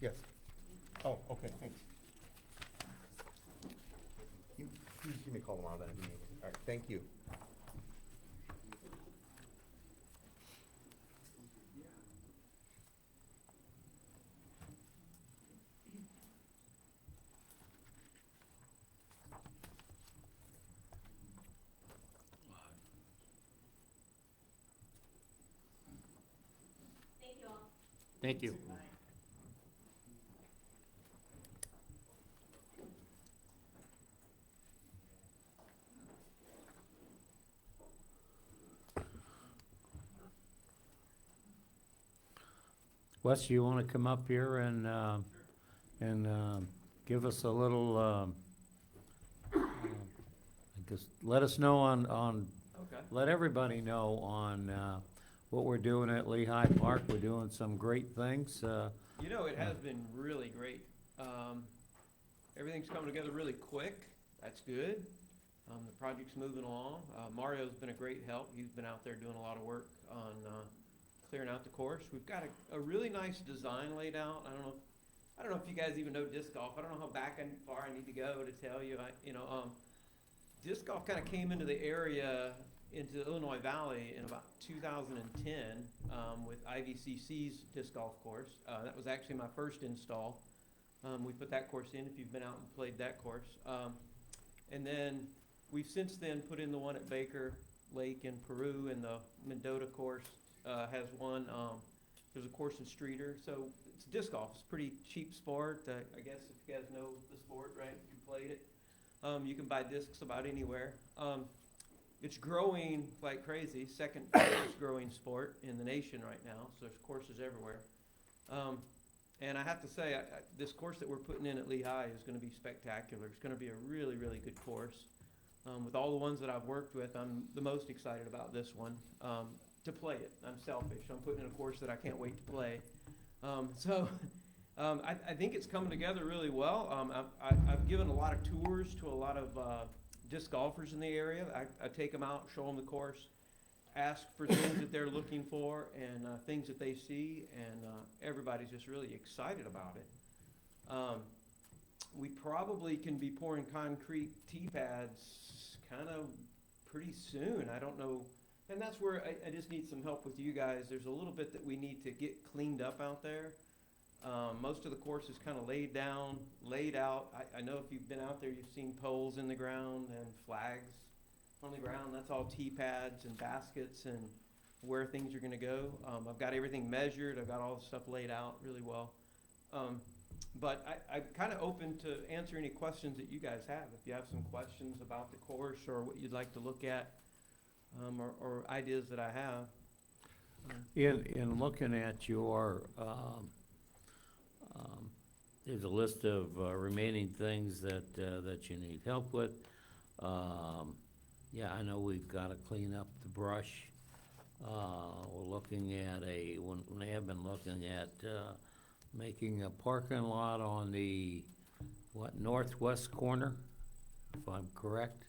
Yes. Oh, okay, thanks. You just give me a call tomorrow then. All right, thank you. Thank you all. Thank you. Wes, you wanna come up here and give us a little, just let us know let everybody know on, what we're doing at Lehigh Park. We're doing some great things, It has been really great. Everything's coming together really quick. That's good. The project's moving along. Mario's been a great help. He's been out there doing a lot of work on clearing out the course. We've got a really nice design laid out. I don't know if you guys even know disc golf. I don't know how back and far I need to go to tell you. Disc golf kind of came into the area, into the Illinois Valley in about 2010 with IVCC's disc golf course. That was actually my first install. We put that course in, if you've been out and played that course. And then we've since then put in the one at Baker Lake in Peru, and the Mendota course has one. There's a course in Streeter. So it's disc golf. It's a pretty cheap sport. I guess if you guys know the sport, right? If you played it. You can buy discs about anywhere. It's growing like crazy. Second fastest growing sport in the nation right now. So there's courses everywhere. And I have to say, this course that we're putting in at Lehigh is going to be spectacular. It's going to be a really, really good course. With all the ones that I've worked with, I'm the most excited about this one. To play it. I'm selfish. I'm putting in a course that I can't wait to play. I think it's coming together really well. I've given a lot of tours to a lot of disc golfers in the area. I take them out, show them the course, ask for things that they're looking for and things that they see, and everybody's just really excited about it. We probably can be pouring concrete tee pads kind of pretty soon. I don't know And that's where I just need some help with you guys. There's a little bit that we need to get cleaned up out there. Most of the course is kind of laid down, laid out. I know if you've been out there, you've seen poles in the ground and flags on the ground. That's all tee pads and baskets and where things are gonna go. I've got everything measured. I've got all the stuff laid out really well. But I'm kind of open to answer any questions that you guys have. If you have some questions about the course or what you'd like to look at, or ideas that I have. In looking at your, there's a list of remaining things that you need help with. Yeah, I know we've got to clean up the brush. We're looking at we have been looking at making a parking lot on the, northwest corner, if I'm correct.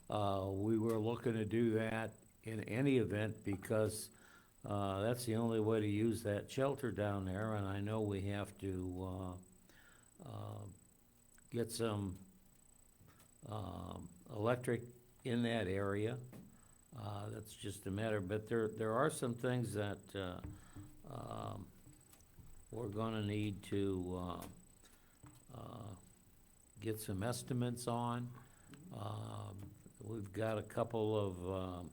We were looking to do that in any event because that's the only way to use that shelter down there, and I know we have to get some electric in that area. That's just a matter, but there are some things that we're gonna need to get some estimates on. We've got a couple of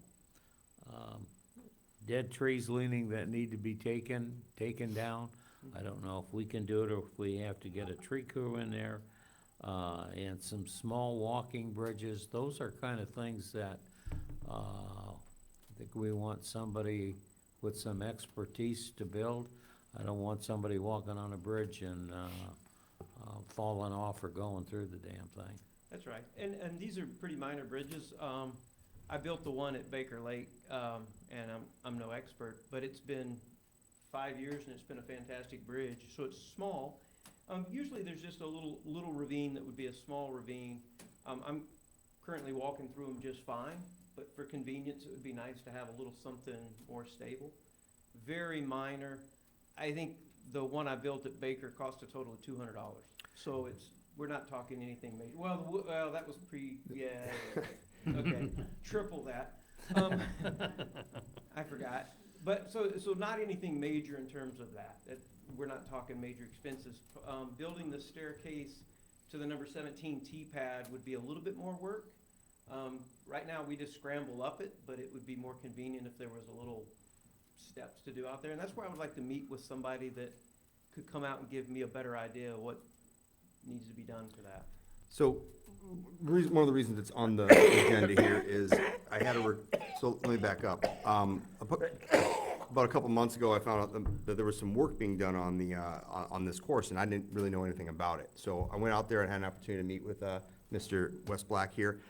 dead trees leaning that need to be taken down. I don't know if we can do it or if we have to get a tree crew in there. And some small walking bridges. Those are kind of things that I think we want somebody with some expertise to build. I don't want somebody walking on a bridge and falling off or going through the damn thing. That's right. And these are pretty minor bridges. I built the one at Baker Lake, and I'm no expert, but it's been 5 years and it's been a fantastic bridge. So it's small. Usually there's just a little ravine that would be a small ravine. I'm currently walking through them just fine, but for convenience, it would be nice to have a little something more stable. Very minor. I think the one I built at Baker cost a total of $200. So we're not talking anything major. Well, that was okay, triple that. I forgot. But so not anything major in terms of that. We're not talking major expenses. Building the staircase to the number 17 T-pad would be a little bit more work. Right now we just scramble up it, but it would be more convenient if there was a little steps to do out there. And that's where I would like to meet with somebody that could come out and give me a better idea of what needs to be done for that. So, one of the reasons it's on the agenda here is I had so let me back up. About a couple months ago, I found out that there was some work being done on the on this course, and I didn't really know anything about it. So I went out there and had an opportunity to meet with Mr. West Black here.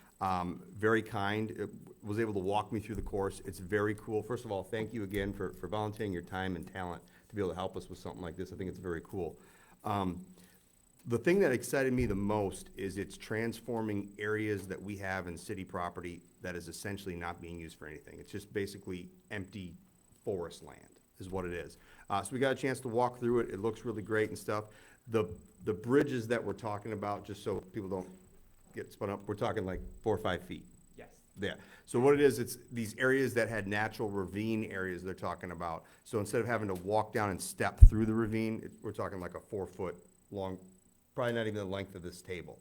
Very kind, was able to walk me through the course. It's very cool. First of all, thank you again for volunteering your time and talent to be able to help us with something like this. I think it's very cool. The thing that excited me the most is it's transforming areas that we have in city property that is essentially not being used for anything. It's just basically empty forest land is what it is. So we got a chance to walk through it. It looks really great and stuff. The bridges that we're talking about, just so people don't get spun up, we're talking like 4 or 5 feet. Yes. Yeah. So what it is, it's these areas that had natural ravine areas they're talking about. So instead of having to walk down and step through the ravine, we're talking like a 4-foot long, probably not even the length of this table.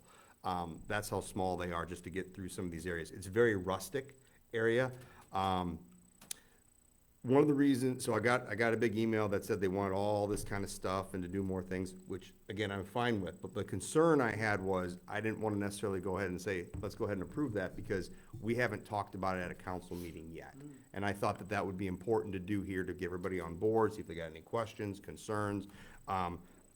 That's how small they are just to get through some of these areas. It's a very rustic area. One of the reasons, so I got a big email that said they wanted all this kind of stuff and to do more things, which again, I'm fine with. But the concern I had was I didn't want to necessarily go ahead and say, let's go ahead and approve that because we haven't talked about it at a council meeting yet. And I thought that would be important to do here to get everybody on board, see if they got any questions, concerns.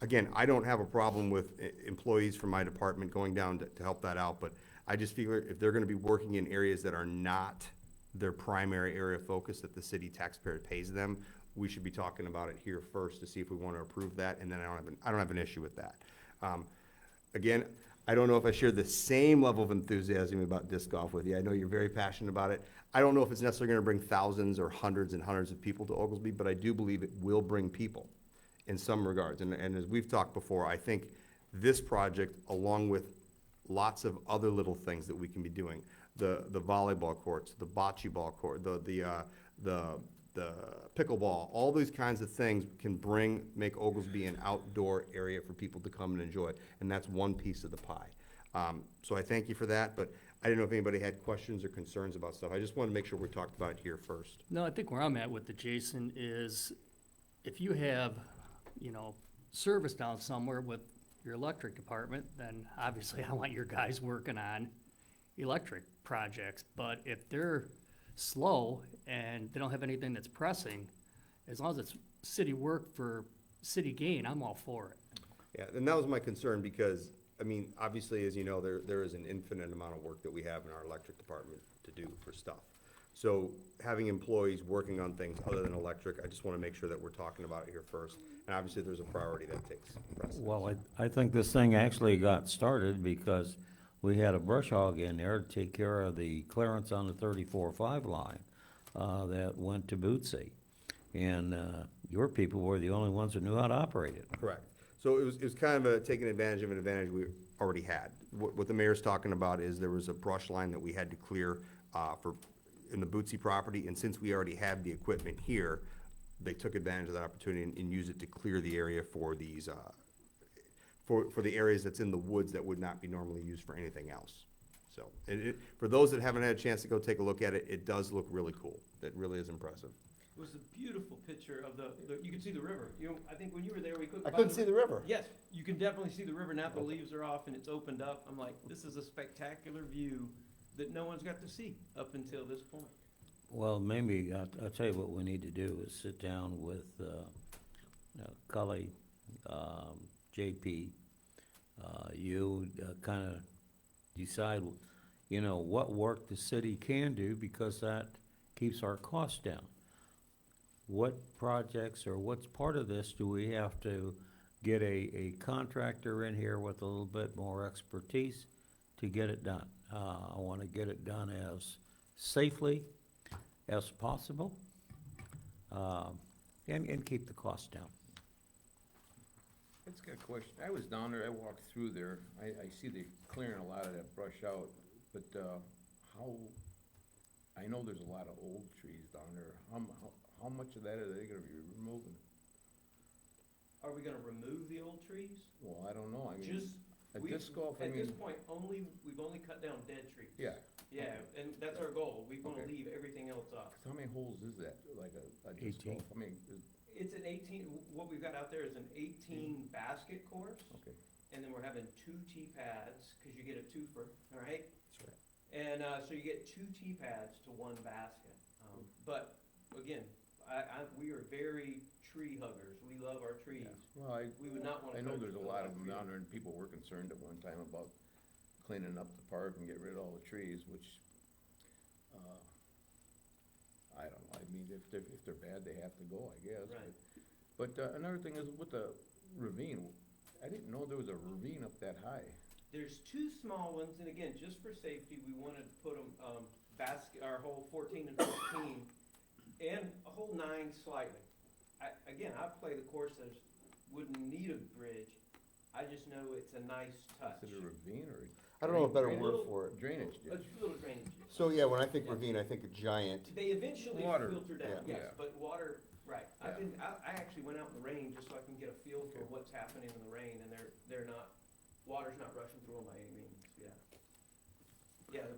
Again, I don't have a problem with employees from my department going down to help that out, but I just figure if they're gonna be working in areas that are not their primary area of focus that the city taxpayer pays them, we should be talking about it here first to see if we want to approve that, and then I don't have an issue with that. Again, I don't know if I share the same level of enthusiasm about disc golf with you. I know you're very passionate about it. I don't know if it's necessarily going to bring thousands or hundreds and hundreds of people to Oglesby, but I do believe it will bring people in some regards. And as we've talked before, I think this project, along with lots of other little things that we can be doing, the volleyball courts, the bocce ball court, the pickleball, all these kinds of things can make Oglesby an outdoor area for people to come and enjoy, and that's one piece of the pie. So I thank you for that, but I didn't know if anybody had questions or concerns about stuff. I just wanted to make sure we talked about it here first. No, I think where I'm at with the Jason is if you have, service down somewhere with your electric department, then obviously I want your guys working on electric projects. But if they're slow and they don't have anything that's pressing, as long as it's city work for city gain, I'm all for it. Yeah, and that was my concern because, obviously, as you know, there is an infinite amount of work that we have in our electric department to do for stuff. So having employees working on things other than electric, I just want to make sure that we're talking about it here first. And obviously, there's a priority that takes precedence. Well, I think this thing actually got started because we had a brush hog in there to take care of the clearance on the 34-5 line that went to Bootsy. And your people were the only ones that knew how to operate it. Correct. So it was kind of taking advantage of an advantage we already had. What the mayor's talking about is there was a brush line that we had to clear in the Bootsy property, and since we already had the equipment here, they took advantage of that opportunity and used it to clear the area for these, for the areas that's in the woods that would not be normally used for anything else. So, for those that haven't had a chance to go take a look at it, it does look really cool. It really is impressive. It was a beautiful picture of you could see the river. I think when you were there, we couldn't. I couldn't see the river. Yes, you can definitely see the river now. The leaves are off and it's opened up. I'm like, this is a spectacular view that no one's got to see up until this point. Well, maybe, I'll tell you what we need to do is sit down with Cully, JP, you kind of decide, what work the city can do because that keeps our costs down. What projects or what's part of this do we have to get a contractor in here with a little bit more expertise to get it done? I want to get it done as safely as possible, and keep the cost down. I just got a question. I was down there, I walked through there, I see they clearing a lot of that brush out, but, I know there's a lot of old trees down there. How much of that are they gonna be removing? Are we gonna remove the old trees? Well, I don't know, at We've- disc golf, At this point, we've only cut down dead trees. yeah. Yeah, and that's our goal. We wanna Okay. leave everything else up. How many holes is that, like a disc 18. golf? It's an 18, what we've got out there is an 18 basket course. Okay. And then we're having 2 tee pads, cause you get a twofer, all right? That's right. And, so you get 2 tee pads to 1 basket. But again, we are very tree huggers. We love our trees. Well, We would not wanna. I know cut there's a them lot out of them tree. down there, and people were concerned at one time about cleaning up the park and get rid of all the trees, which, I don't know, if they're bad, they have to go, I guess. Right. But another thing is with the ravine, I didn't know there was a ravine up that high. There's 2 small ones, and again, just for safety, we wanted to put them, our whole 14 and 15, and a whole 9 slightly. I play the course that wouldn't need a bridge. I just know it's a nice touch. Is it a ravine or? I don't know a better Drain- word for it. Drainage A ditch. little drainage. So, yeah, when I think ravine, I think a giant. They eventually Water. filter down, Yeah. yes, Yeah. but water, right. Yeah. I actually went out in the rain just so I can get a feel for Okay. what's happening in the rain, and they're not, water's not rushing through them by any means, yeah. Yeah, the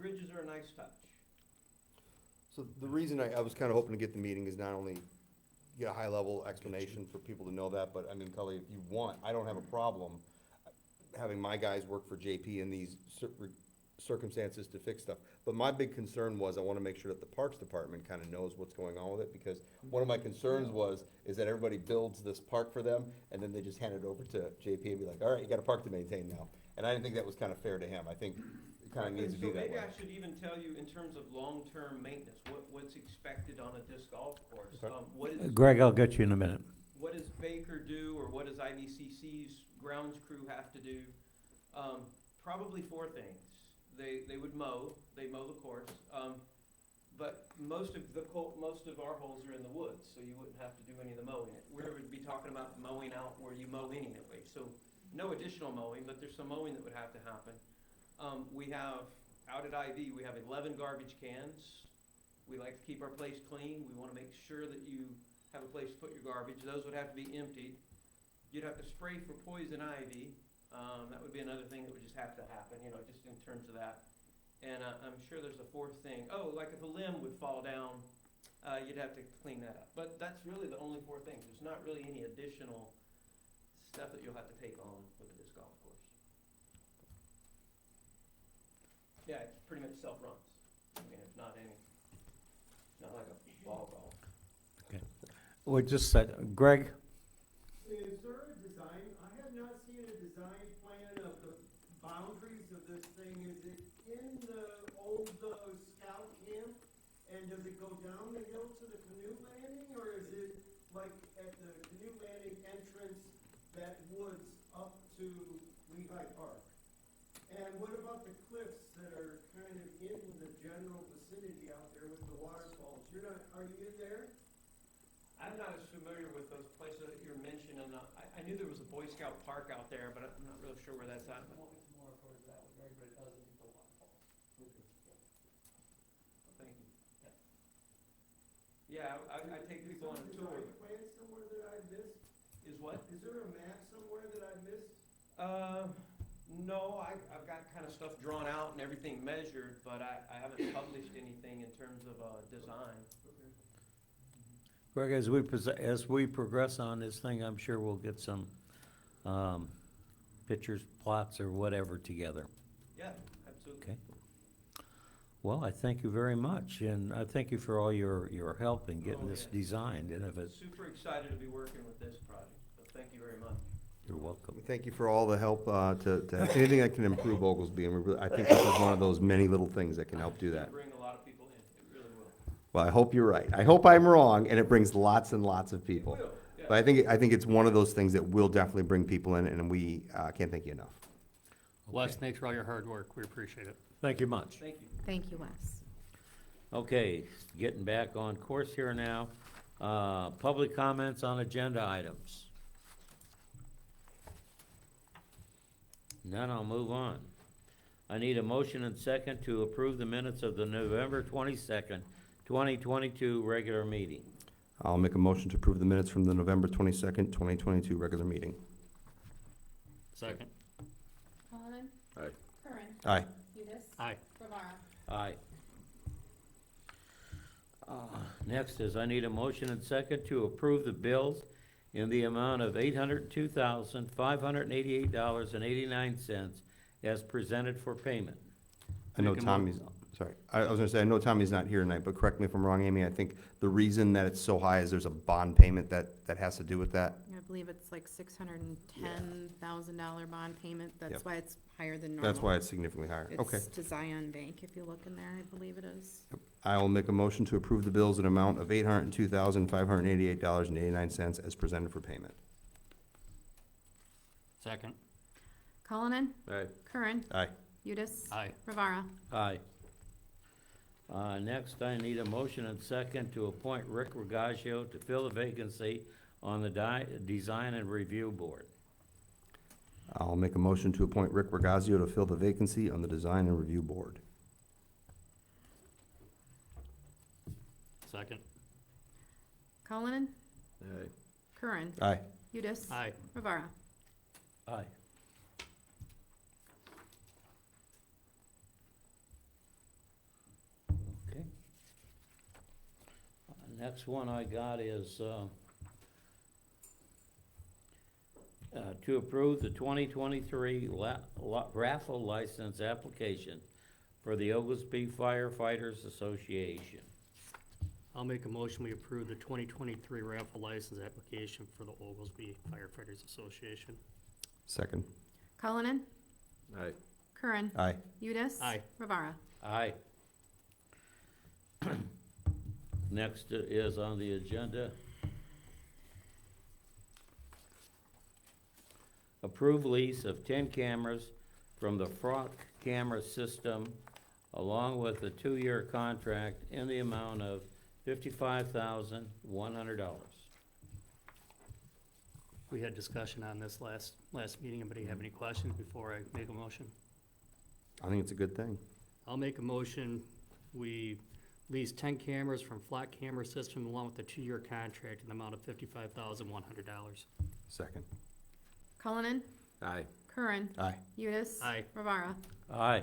bridges are a nice touch. So the reason I was kind of hoping to get the meeting is not only get a high-level explanation for people to know that, but Cully, if you want, I don't have a problem having my guys work for JP in these circumstances to fix stuff. But my big concern was, I want to make sure that the Parks Department kind of knows what's going on with it, because one of my concerns is that everybody builds this park for them, and then they just hand it over to JP and be like, all right, you got a park to maintain now. And I didn't think that was kind of fair to him. I think it kind of needs to be that So way. maybe I should even tell you in terms of long-term maintenance, what's expected on a disc golf course. Okay. Greg, I'll get you in a minute. What does Baker do, or what does IVCC's grounds crew have to do? Probably 4 things. They would mow the course, but most of our holes are in the woods, so you wouldn't have to do any of the mowing. We would be talking about mowing out where you mow anyway, so no additional mowing, but there's some mowing that would have to happen. We have out at IV, we have 11 garbage cans. We like to keep our place clean. We want to make sure that you have a place to put your garbage. Those would have to be emptied. You'd have to spray for poison ivy. That would be another thing that would just have to happen, you know, just in terms of that. And I'm sure there's a fourth thing. Oh, like if a limb would fall down, you'd have to clean that up. But that's really the only four things. There's not really any additional stuff that you'll have to take on with the disc golf course. Yeah, it's pretty much self-runs. I mean, it's not like a ball golf. We just said, Greg? Is there a design, I have not seen a design plan of the boundaries of this thing. Is it in the old scout camp? And does it go down the hill to the canoe landing, or is it like at the canoe landing entrance, that woods up to Lehigh Park? And what about the cliffs that are kind of in the general vicinity out there with the waterfalls? Are you in there? I'm not as familiar with those places that you're mentioning. I knew there was a Boy Scout park out there, but I'm not really sure where that's at. More towards that way, but it doesn't go waterfalls. Thank you. Yeah, I take people on a tour. Is there a design plan somewhere that I've missed? Is what? Is there a map somewhere that I've missed? No, I've got kind of stuff drawn out and everything measured, but I haven't published anything in terms of design. Greg, as we progress on this thing, I'm sure we'll get some pictures, plots, or whatever together. Yeah, absolutely. Okay. Well, I thank you very much, and I thank you for all your help in getting this designed. And if it's, Super excited to be working with this project, so thank you very much. you're welcome. Thank you for all the help, to anything that can improve Oglesby, and I think this is one of those many little things that can help do that. Bring a lot of people in, it really will. Well, I hope you're right. I hope I'm wrong, and it brings lots and lots of people. It will, yeah. But I think it's one of those things that will definitely bring people in, and we can't thank you enough. Wes, thanks for all your hard work. We appreciate it. Thank you much. Thank you. Thank you, Wes. Okay, getting back on course here now. Public comments on agenda items. None, I'll move on. I need a motion and second to approve the minutes of the November 22nd, 2022 regular meeting. I'll make a motion to approve the minutes from the November 22nd, 2022 regular meeting. Second. Cullinan? Aye. Curran? Aye. Udis? Aye. Rivera? Aye. Next is I need a motion and second to approve the bills in the amount of $802,588.89 as presented for payment. I know Make a Tommy's, sorry, I was gonna say, I know Tommy's not here tonight, but correct me if I'm wrong, Amy, I think the reason that it's so high is there's a bond payment that has to do with that. I believe it's like $610,000 bond payment. That's Yep. why it's higher than normal. That's why it's significantly higher. Okay. It's to Zion Bank, if you look in there, I believe it is. I will make a motion to approve the bills in amount of $802,588.89 as presented for payment. Second. Cullinan? Aye. Curran? Aye. Udis? Aye. Rivera? Aye. Next, I need a motion and second to appoint Rick Regagio to fill the vacancy on the Design and Review Board. I'll make a motion to appoint Rick Regazio to fill the vacancy on the Design and Review Board. Second. Cullinan? Aye. Curran? Aye. Udis? Aye. Rivera? Aye. Okay. Next one I got is, to approve the 2023 raffle license application for the Oglesby Firefighters Association. I'll make a motion, we approve the 2023 raffle license application for the Oglesby Firefighters Association. Second. Cullinan? Aye. Curran? Aye. Udis? Aye. Rivera? Aye. Next is on the agenda. Approve lease of 10 cameras from the Frock Camera System along with a 2-year contract in the amount of $55,100. We had discussion on this last meeting. Anybody have any questions before I make a motion? I think it's a good thing. I'll make a motion, we lease 10 cameras from Flock Camera System along with a 2-year contract in the amount of $55,100. Second. Cullinan, Aye. Curran, Aye. Udis. Aye. Rivara. Aye.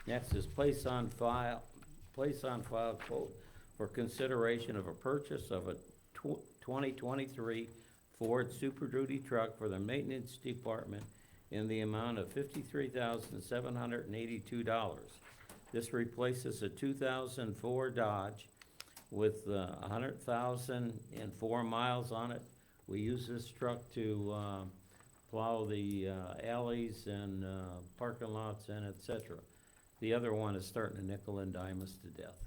Next is place on file quote for consideration of a purchase of a 2023 Ford Super Duty truck for the maintenance department in the amount of $53,782. This replaces a 2004 Dodge with 100,004 miles on it. We use this truck to plow the alleys and parking lots and et cetera. The other one is starting to nickel and dime us to death.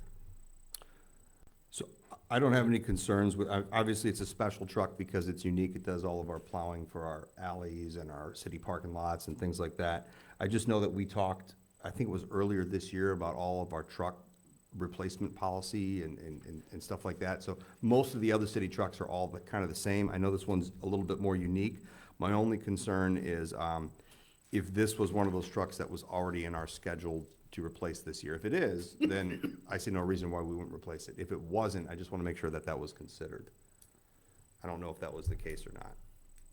So I don't have any concerns with, obviously, it's a special truck because it's unique. It does all of our plowing for our alleys and our city parking lots and things like that. I just know that we talked, I think it was earlier this year, about all of our truck replacement policy and stuff like that. So most of the other city trucks are all kind of the same. I know this one's a little bit more unique. My only concern is if this was one of those trucks that was already in our schedule to replace this year. If it is, then I see no reason why we wouldn't replace it. If it wasn't, I just want to make sure that that was considered. I don't know if that was the case or not.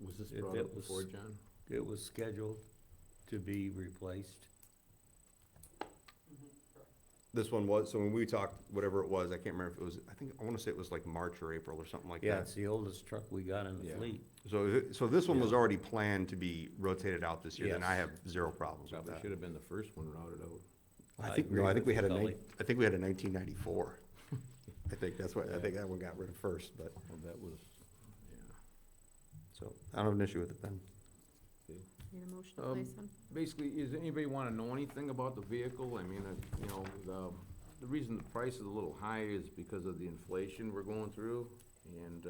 Was this If brought it up was- before, John? It was scheduled to be replaced. This one was, so when we talked, whatever it was, I can't remember if it was, I want to say it was like March or April or something like Yeah, that. it's the oldest truck we got in the Yeah. fleet. So this one was already planned to be rotated out this year, then I Yes. have zero problems with Probably that. should have been the first one routed out. I I think, agree no, I think with we had you, Tully. I think we had a 1994. I think that's what, I think that one got rid of first, but, Well, that was, yeah. so, I don't have an issue with it then. Need a motion to Um, place on? Basically, does anybody wanna know anything about the vehicle? I mean, you know, the reason the price is a little high is because of the inflation we're going through. And,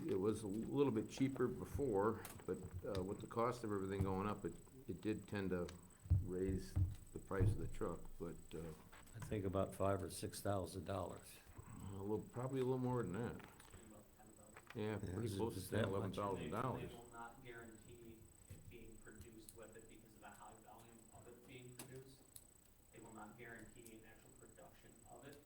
it was a little bit cheaper before, but, with the cost of everything going up, it did tend to raise the price of the truck, but, I think about $5,000 or $6,000. probably a little more than that. Yeah, pretty is it close to just that much? $11,000. They will not guarantee it being produced with it because of the high volume of it being produced. They will not guarantee an actual production of it,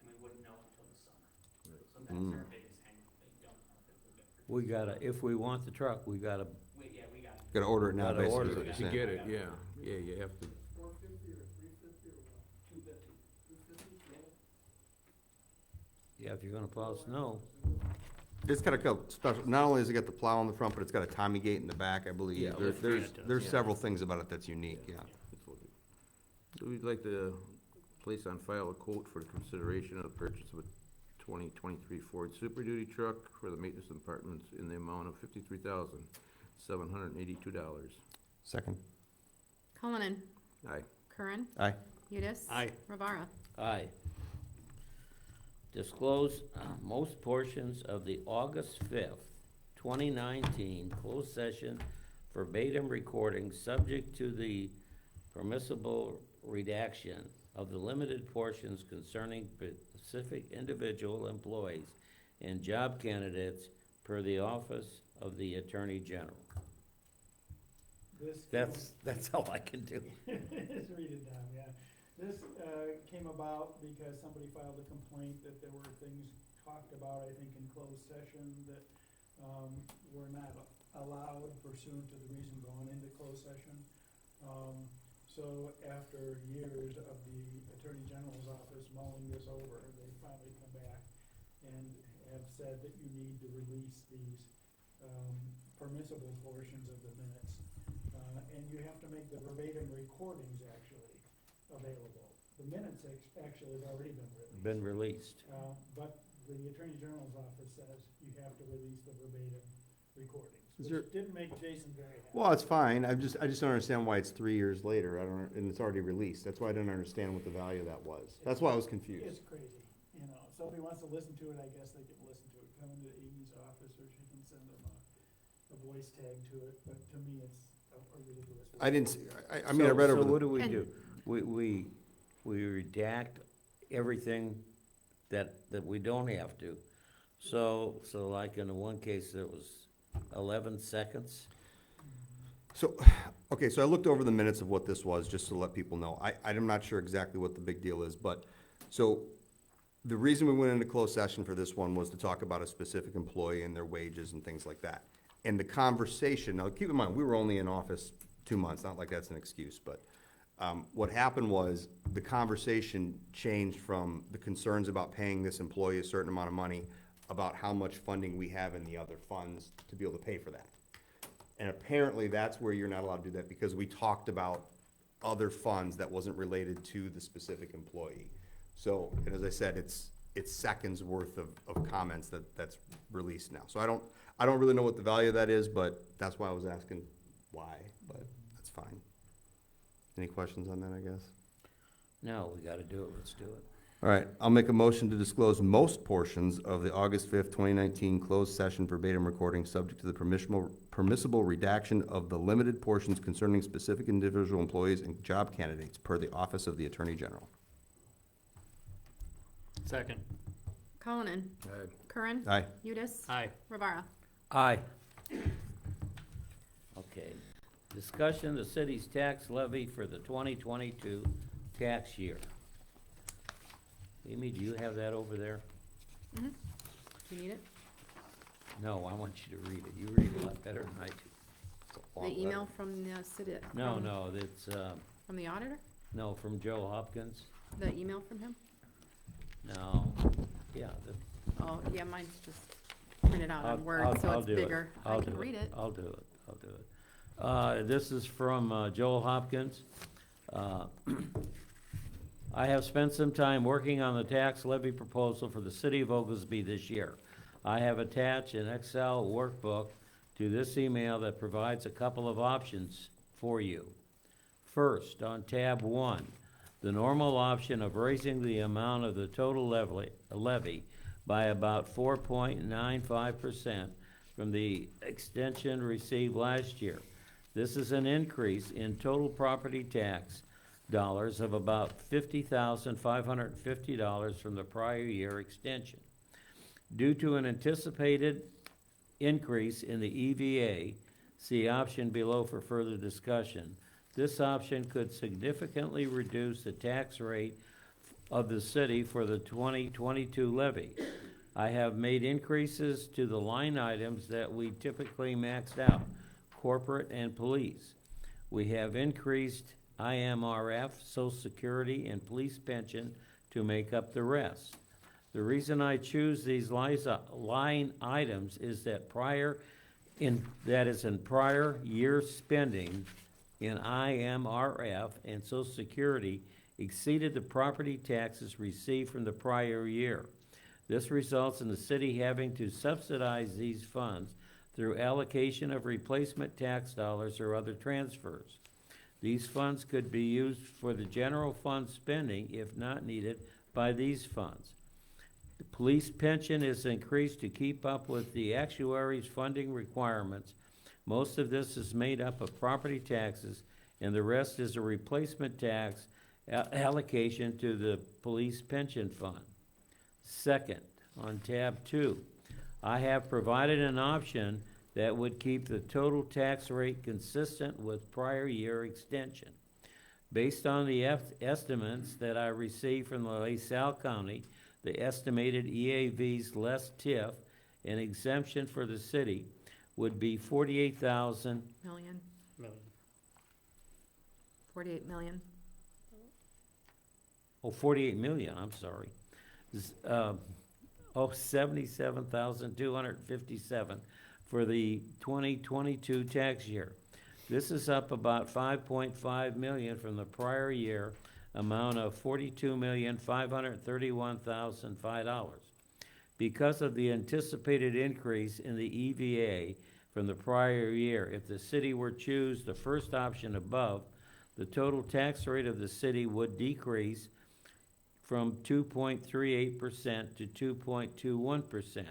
and we wouldn't know until the summer. So that's our biggest hang, they don't know if it will get produced. We gotta, if we want the truck, we gotta, We got it. Gotta order it now, Gotta basically. order is what it. you're To saying. get it, yeah, you have to. 450 or 350 or what? 250. 250, yeah, if you're gonna plow snow. It's got a couple special, not only has it got the plow on the front, but it's got a Tommy gate in the back, I believe. Yeah, There's yeah. several things about it that's unique, yeah. So we'd like to place on file a quote for the consideration of the purchase of a 2023 Ford Super Duty truck for the maintenance department in the amount of $53,782. Second. Cullinan, Aye. Curran, Aye. Udis. Aye. Rivara. Aye. Disclose most portions of the August 5th, 2019 closed session verbatim recording subject to the permissible redaction of the limited portions concerning specific individual employees and job candidates per the Office of the Attorney General. That's all I can do. Just read it down, yeah. This came about because somebody filed a complaint that there were things talked about, I think, in closed session that were not allowed pursuant to the reason going into closed session. So after years of the Attorney General's office mulling this over, they finally come back and have said that you need to release these permissible portions of the minutes. And you have to make the verbatim recordings actually available. The minutes actually have already been released. Been released. But the Attorney General's office says you have to release the verbatim recordings, Is which there- didn't make Jason very happy. Well, it's fine, I just don't understand why it's 3 years later, and it's already released, that's why I didn't understand what the value of that was. That's why I was confused. It's crazy, you know, if somebody wants to listen to it, I guess they can listen to it, come into Amy's office, or she can send them a voice tag to it, but to me, it's a ridiculous. I didn't, I mean, I read over So what the, do we And- do? We redact everything that we don't have to. So like in the one case, it was 11 seconds? So, okay, so I looked over the minutes of what this was, just to let people know. I'm not sure exactly what the big deal is, but, so, the reason we went into closed session for this one was to talk about a specific employee and their wages and things like that. And the conversation, now keep in mind, we were only in office 2 months, not like that's an excuse, but what happened was the conversation changed from the concerns about paying this employee a certain amount of money about how much funding we have in the other funds to be able to pay for that. And apparently that's where you're not allowed to do that because we talked about other funds that wasn't related to the specific employee. So, and as I said, it's seconds worth of comments that's released now. So I don't really know what the value of that is, but that's why I was asking why, but that's fine. Any questions on that, I guess? No, we gotta do it, let's do it. All right, I'll make a motion to disclose most portions of the August 5th, 2019 closed session verbatim recording subject to the permissible redaction of the limited portions concerning specific individual employees and job candidates per the Office of the Attorney General. Second. Cullinan. Aye. Curran. Aye. Udis. Aye. Rivara. Aye. Okay. Discussion the city's tax levy for the 2022 tax year. Amy, do you have that over there? Mm-hmm. You need it? No, I want you to read it. You read a lot better than I do. It's a long The email letter. from the city? No, from- no, it's, From the auditor? no, from Joe Hopkins. The email from him? No, yeah, Oh, yeah, mine's just printed out on Word, so I'll it's do it. bigger. I I'll can do read it. I'll do it, I'll do it. This is from Joel Hopkins. I have spent some time working on the tax levy proposal for the city of Oglesby this year. I have attached an Excel workbook to this email that provides a couple of options for you. First, on tab 1, the normal option of raising the amount of the total levy by about 4.95% from the extension received last year. This is an increase in total property tax dollars of about $50,550 from the prior year extension. Due to an anticipated increase in the EVA, see option below for further discussion. This option could significantly reduce the tax rate of the city for the 2022 levy. I have made increases to the line items that we typically maxed out, corporate and police. We have increased IMRF, Social Security, and police pension to make up the rest. The reason I choose these line items is that in prior year spending in IMRF and Social Security exceeded the property taxes received from the prior year. This results in the city having to subsidize these funds through allocation of replacement tax dollars or other transfers. These funds could be used for the general fund spending if not needed by these funds. The police pension is increased to keep up with the actuary's funding requirements. Most of this is made up of property taxes, and the rest is a replacement tax allocation to the police pension fund. Second, on tab 2, I have provided an option that would keep the total tax rate consistent with prior year extension. Based on the estimates that I received from LaSalle County, the estimated EAVs less TIF and exemption for the city would be 48,000. Million. 48 million. Oh, 48 million, I'm sorry. 77,257 for the 2022 tax year. This is up about 5.5 million from the prior year amount of $42,531,005. Because of the anticipated increase in the EVA from the prior year, if the city were to choose the first option above, the total tax rate of the city would decrease from 2.38% to 2.21%.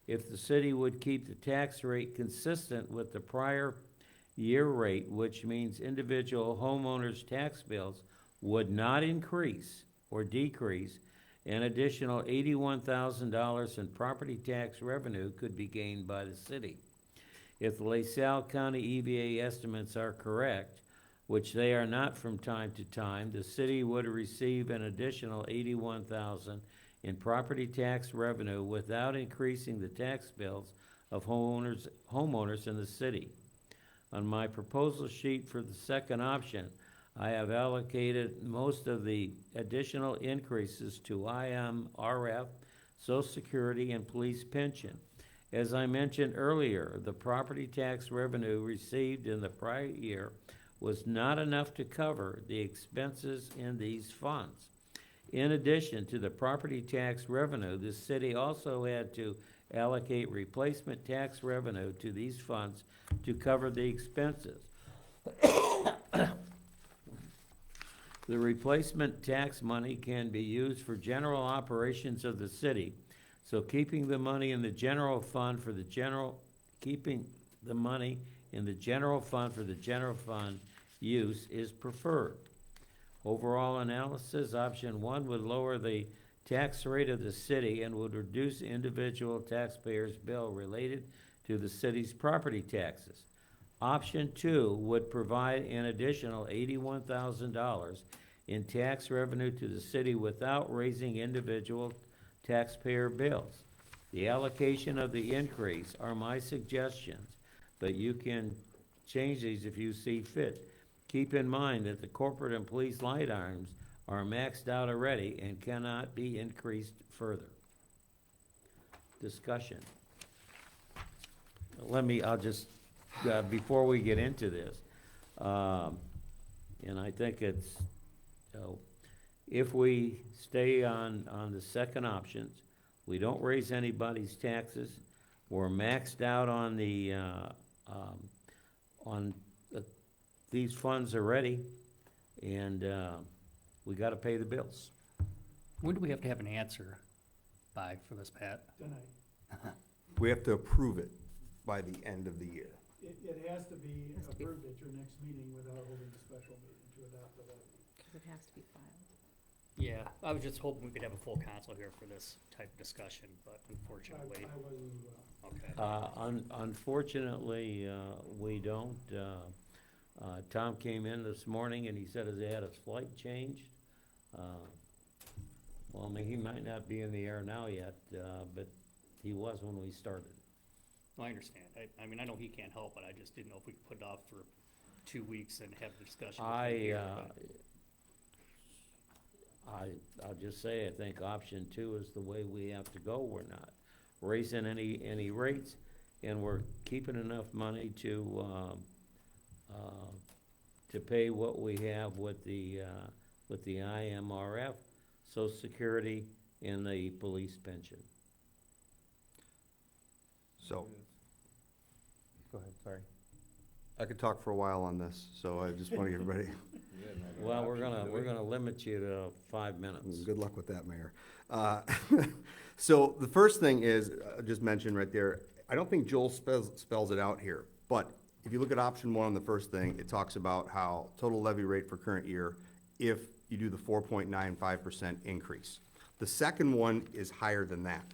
If the city would keep the tax rate consistent with the prior year rate, which means individual homeowners' tax bills would not increase or decrease, An additional $81,000 in property tax revenue could be gained by the city. If the LaSalle County EVA estimates are correct, which they are not from time to time, the city would receive an additional $81,000 in property tax revenue without increasing the tax bills of homeowners in the city. On my proposal sheet for the second option, I have allocated most of the additional increases to IMRF, Social Security, and police pension. As I mentioned earlier, the property tax revenue received in the prior year was not enough to cover the expenses in these funds. In addition to the property tax revenue, the city also had to allocate replacement tax revenue to these funds to cover the expenses. The replacement tax money can be used for general operations of the city, so keeping the money in the general fund for the general fund use is preferred. Overall analysis, option one would lower the tax rate of the city and would reduce individual taxpayers' bill related to the city's property taxes. Option two would provide an additional $81,000 in tax revenue to the city without raising individual taxpayer bills. The allocation of the increase are my suggestions, but you can change these if you see fit. Keep in mind that the corporate and police line items are maxed out already and cannot be increased further. Discussion. I'll just, before we get into this, and I think it's, if we stay on the second options, we don't raise anybody's taxes, we're maxed out on these funds already, and we gotta pay the bills. When do we have to have an answer by for this, Pat? Tonight. We have to approve it by the end of the year. It has to be approved at your next meeting without holding a special meeting to adopt the levy. Because it has to be filed. Yeah, I was just hoping we could have a full council here for this type of discussion, but unfortunately, I wasn't, okay. Unfortunately, we don't. Tom came in this morning and he said he had his flight changed. Well, I mean, he might not be in the air now yet, but he was when we started. I understand. I mean, I know he can't help, but I just didn't know if we could put it off for 2 weeks and have the discussion. I'll just say, I think option two is the way we have to go. We're not raising any rates, and we're keeping enough money to pay what we have with the IMRF, Social Security, and the police pension. So, go ahead, sorry. I could talk for a while on this, so I just want to get everybody. Well, we're gonna limit you to 5 minutes. Good luck with that, Mayor. So the first thing is, just mentioned right there, I don't think Joel spells it out here, but if you look at option one on the first thing, it talks about how total levy rate for current year if you do the 4.95% increase. The second one is higher than that.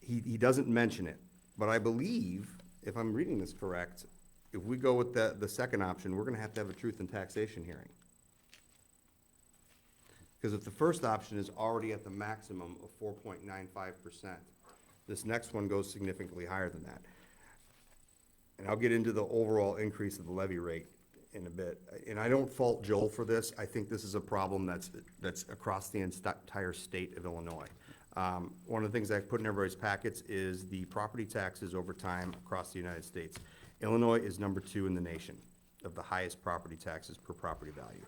He doesn't mention it, but I believe, if I'm reading this correct, if we go with the second option, we're gonna have to have a truth and taxation hearing. Because if the first option is already at the maximum of 4.95%, this next one goes significantly higher than that. And I'll get into the overall increase of the levy rate in a bit. And I don't fault Joel for this. I think this is a problem that's across the entire state of Illinois. One of the things I put in everybody's packets is the property taxes over time across the United States. Illinois is number 2 in the nation of the highest property taxes per property value.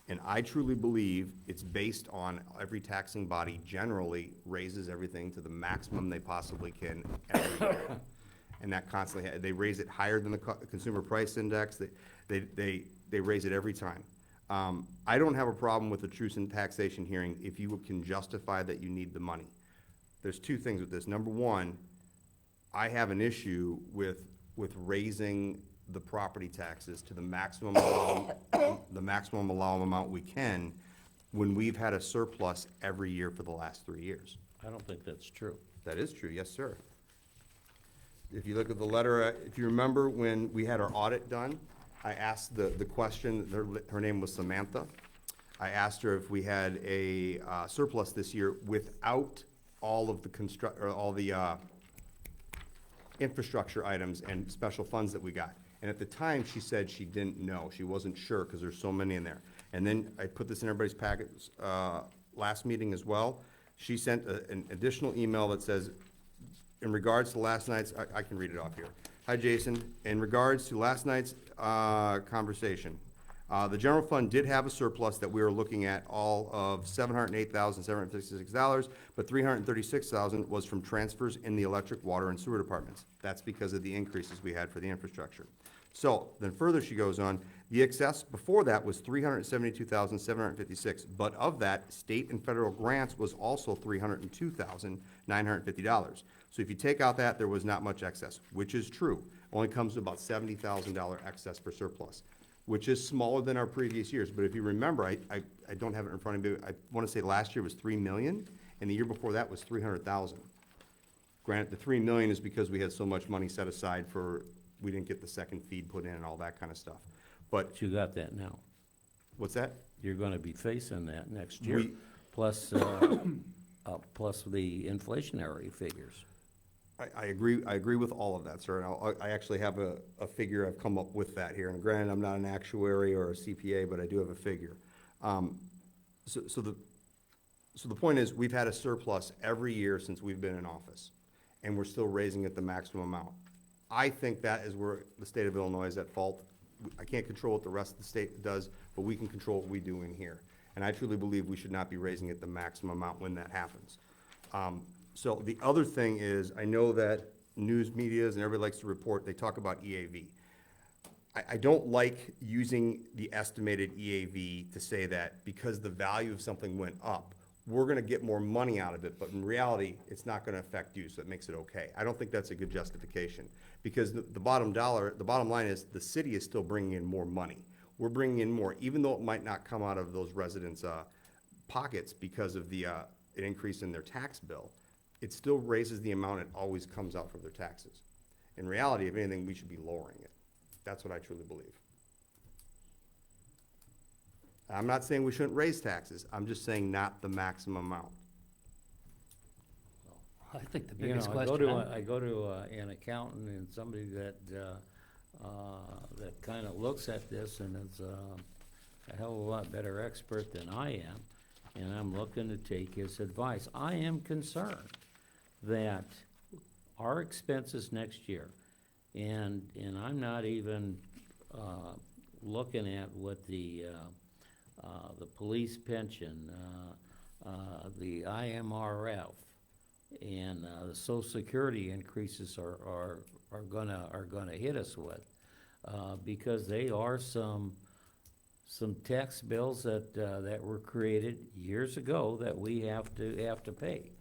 And I truly believe it's based on every taxing body generally raises everything to the maximum they possibly can every year. And that constantly, they raise it higher than the consumer price index, they raise it every time. I don't have a problem with the truth and taxation hearing if you can justify that you need the money. There's 2 things with this. Number one, I have an issue with raising the property taxes to the maximum allowable amount we can when we've had a surplus every year for the last 3 years. I don't think that's true. That is true, yes, sir. If you look at the letter, if you remember when we had our audit done, I asked the question, her name was Samantha. I asked her if we had a surplus this year without all of the infrastructure items and special funds that we got. And at the time, she said she didn't know. She wasn't sure because there's so many in there. And then I put this in everybody's packets last meeting as well. She sent an additional email that says, in regards to last night's, I can read it off here. Hi, Jason. In regards to last night's conversation, the general fund did have a surplus that we were looking at, all of $708,756, but $336,000 was from transfers in the electric, water, and sewer departments. That's because of the increases we had for the infrastructure. So then further she goes on, the excess before that was $372,756, but of that, state and federal grants was also $302,950. So if you take out that, there was not much excess, which is true. Only comes to about $70,000 excess for surplus, which is smaller than our previous years. But if you remember, I don't have it in front of me, I want to say last year was $3 million, and the year before that was $300,000. Granted, the $3 million is because we had so much money set aside for, we didn't get the second feed put in and all that kind of stuff. But, You got that now. what's that? You're gonna be facing that next year, We- plus, plus the inflationary figures. I agree with all of that, sir, and I actually have a figure, I've come up with that here, and granted, I'm not an actuary or a CPA, but I do have a figure. So the point is, we've had a surplus every year since we've been in office, and we're still raising it the maximum amount. I think that is where the state of Illinois is at fault. I can't control what the rest of the state does, but we can control what we do in here. And I truly believe we should not be raising it the maximum amount when that happens. So the other thing is, I know that news medias and everybody likes to report, they talk about EAV. I don't like using the estimated EAV to say that because the value of something went up, we're gonna get more money out of it, but in reality, it's not gonna affect you, so it makes it okay. I don't think that's a good justification, because the bottom line is, the city is still bringing in more money. We're bringing in more, even though it might not come out of those residents' pockets because of the an increase in their tax bill. It still raises the amount it always comes out from their taxes. In reality, if anything, we should be lowering it. That's what I truly believe. I'm not saying we shouldn't raise taxes, I'm just saying not the maximum amount. I think the You know, biggest I question, go to an accountant and somebody that kinda looks at this and is a hell of a lot better expert than I am, and I'm looking to take his advice. I am concerned that our expenses next year, and I'm not even looking at what the police pension, the IMRF, and the Social Security increases are gonna hit us with, because they are some tax bills that were created years ago that we have to pay.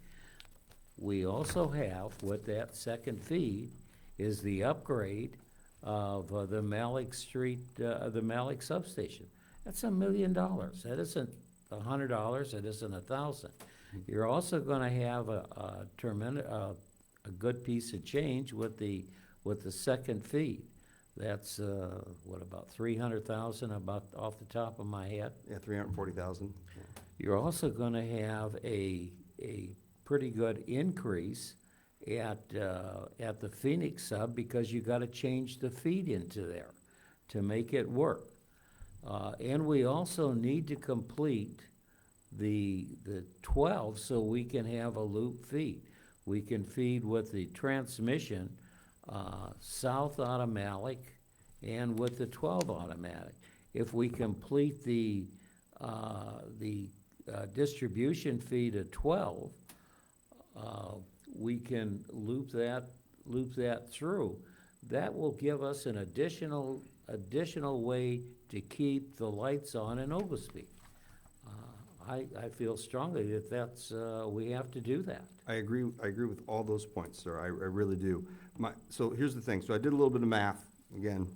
We also have, with that second fee, is the upgrade of the Malik Street, the Malik substation. That's $1 million. That isn't $100, it isn't $1,000. You're also gonna have a good piece of change with the second feed. That's, what, about 300,000, about off the top of my head? Yeah, 340,000. You're also gonna have a pretty good increase at the Phoenix sub, because you gotta change the feed into there to make it work. And we also need to complete the 12 so we can have a loop feed. We can feed with the transmission south automatic and with the 12 automatic. If we complete the distribution feed at 12, we can loop that through. That will give us an additional way to keep the lights on in Oglesby. I feel strongly that's we have to do that. I agree with all those points, sir, I really do. So here's the thing, so I did a little bit of math, again,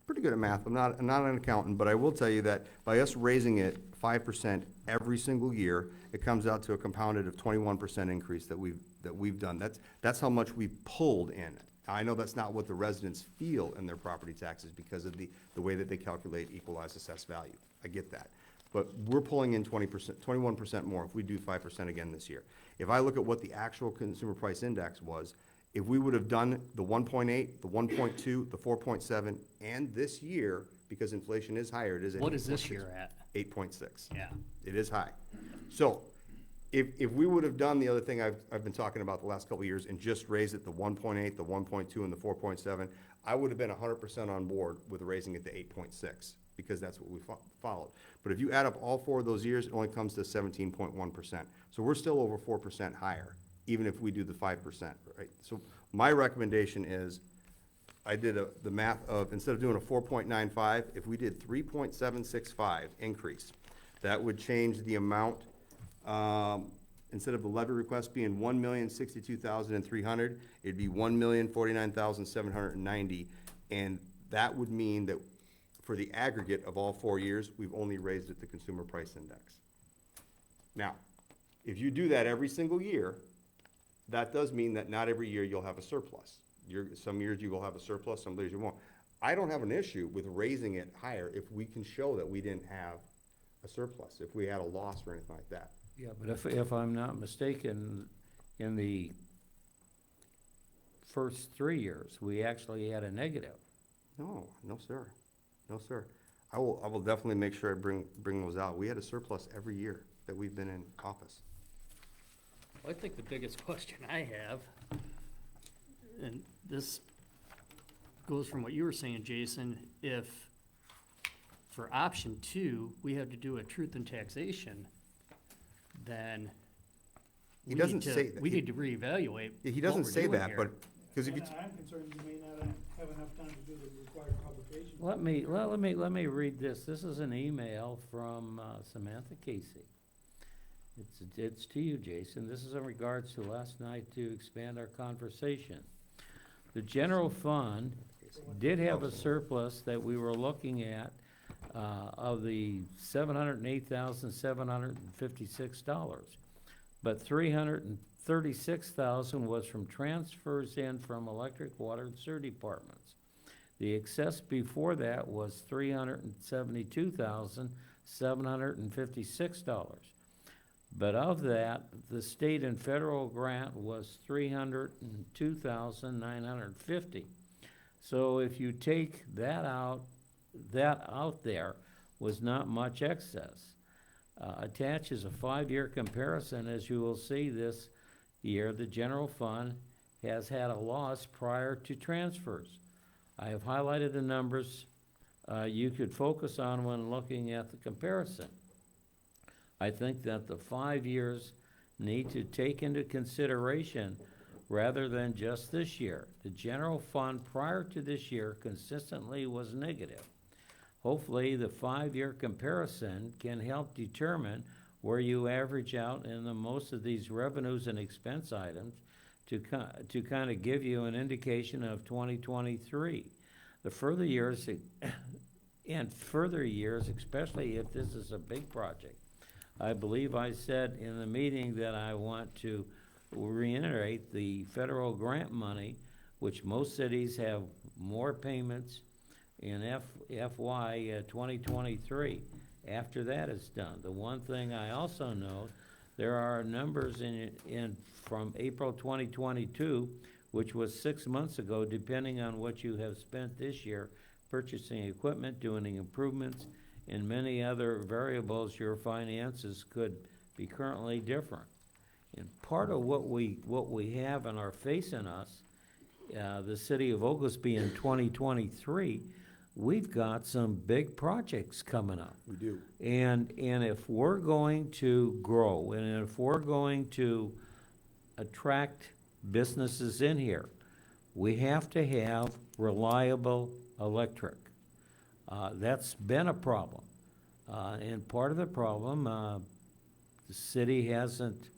pretty good at math. I'm not an accountant, but I will tell you that by us raising it 5% every single year, it comes out to a compounded of 21% increase that we've done. That's how much we've pulled in. I know that's not what the residents feel in their property taxes because of the way that they calculate equalized assessed value. I get that. But we're pulling in 20%, 21% more if we do 5% again this year. If I look at what the actual consumer price index was, if we would have done the 1.8, the 1.2, the 4.7, and this year, because inflation is higher, it is at What is this 8.6. year at? 8.6. Yeah. It is high. So if we would have done the other thing I've been talking about the last couple of years and just raised it the 1.8, the 1.2, and the 4.7, I would have been 100% on board with raising it to 8.6 because that's what we followed. But if you add up all 4 of those years, it only comes to 17.1%. So we're still over 4% higher, even if we do the 5%, right? So my recommendation is, I did the math of, instead of doing a 4.95, if we did 3.765 increase, that would change the amount, instead of the levy request being 1,062,300, it'd be 1,049,790, and that would mean that for the aggregate of all 4 years, we've only raised it the consumer price index. Now, if you do that every single year, that does mean that not every year you'll have a surplus. Some years you will have a surplus, some years you won't. I don't have an issue with raising it higher if we can show that we didn't have a surplus, if we had a loss or anything like that. Yeah, but if I'm not mistaken, in the first 3 years, we actually had a negative. No, no, sir. No, sir. I will definitely make sure I bring those out. We had a surplus every year that we've been in office. Well, I think the biggest question I have, and this goes from what you were saying, Jason, if for option 2, we have to do a truth in taxation, then He doesn't say that. we need to reevaluate. He doesn't what we're say doing that, here. but, because if you, I'm concerned you may not have enough time to do the required publication. Let me read this. This is an email from Samantha Casey. It's to you, Jason. This is in regards to last night to expand our conversation. The general fund did have a surplus that we were looking at of the $708,756, but $336,000 was from transfers in from electric, water, and sewer departments. The excess before that was $372,756. But of that, the state and federal grant was $302,950. So if you take that out there was not much excess. Attached is a 5-year comparison. As you will see this year, the general fund has had a loss prior to transfers. I have highlighted the numbers you could focus on when looking at the comparison. I think that the 5 years need to take into consideration rather than just this year. The general fund prior to this year consistently was negative. Hopefully, the 5-year comparison can help determine where you average out in the most of these revenues and expense items to kind of give you an indication of 2023. The further years, especially if this is a big project, I believe I said in the meeting that I want to reiterate the federal grant money, which most cities have more payments in FY 2023 after that is done. The one thing I also know, there are numbers in from April 2022, which was 6 months ago, depending on what you have spent this year, purchasing equipment, doing improvements, and many other variables, your finances could be currently different. And part of what we have and are facing us, the city of Oglesby in 2023, we've got some big projects coming up. we do. And if we're going to grow, and if we're going to attract businesses in here, we have to have reliable electric. That's been a problem. And part of the problem, the city hasn't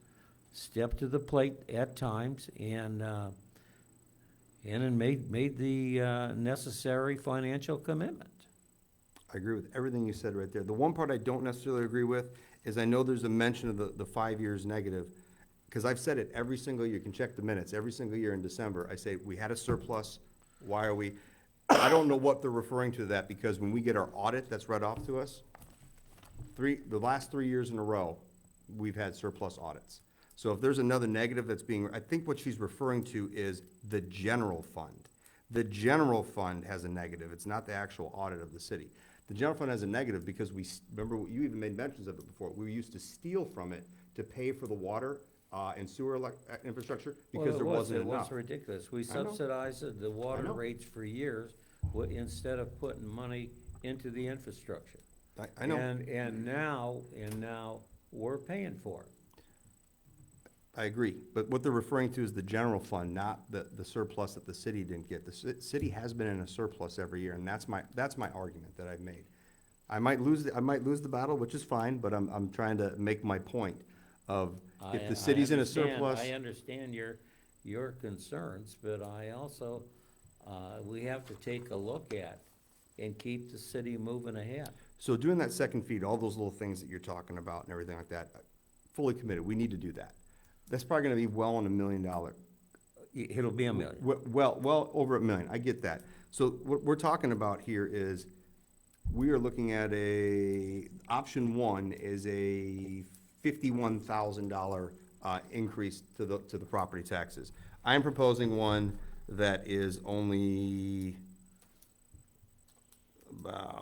stepped to the plate at times, and in and made the necessary financial commitment. I agree with everything you said right there. The one part I don't necessarily agree with is I know there's a mention of the 5 years negative, because I've said it every single year. You can check the minutes. Every single year in December, I say, we had a surplus. Why are we? I don't know what they're referring to that, because when we get our audit that's read off to us, the last 3 years in a row, we've had surplus audits. So if there's another negative that's being, I think what she's referring to is the general fund. The general fund has a negative. It's not the actual audit of the city. The general fund has a negative because remember, you even made mentions of it before. We used to steal from it to pay for the water and sewer infrastructure because there wasn't enough. It was ridiculous. We I know. subsidized the water know. rates for years instead of putting money into the infrastructure. I know. And now we're paying for it. I agree, but what they're referring to is the general fund, not the surplus that the city didn't get. The city has been in a surplus every year, and that's my argument that I've made. I might lose the battle, which is fine, but I'm trying to make my point of if the city's in a surplus. I understand your concerns, but I also, we have to take a look at and keep the city moving ahead. So doing that second feed, all those little things that you're talking about and everything like that, fully committed, we need to do that. That's probably gonna be well on $1 million. It'll be $1 million. Well over $1 million, I get that. So what we're talking about here is, we are looking at option one is a $51,000 increase to the property taxes. I'm proposing one that is only,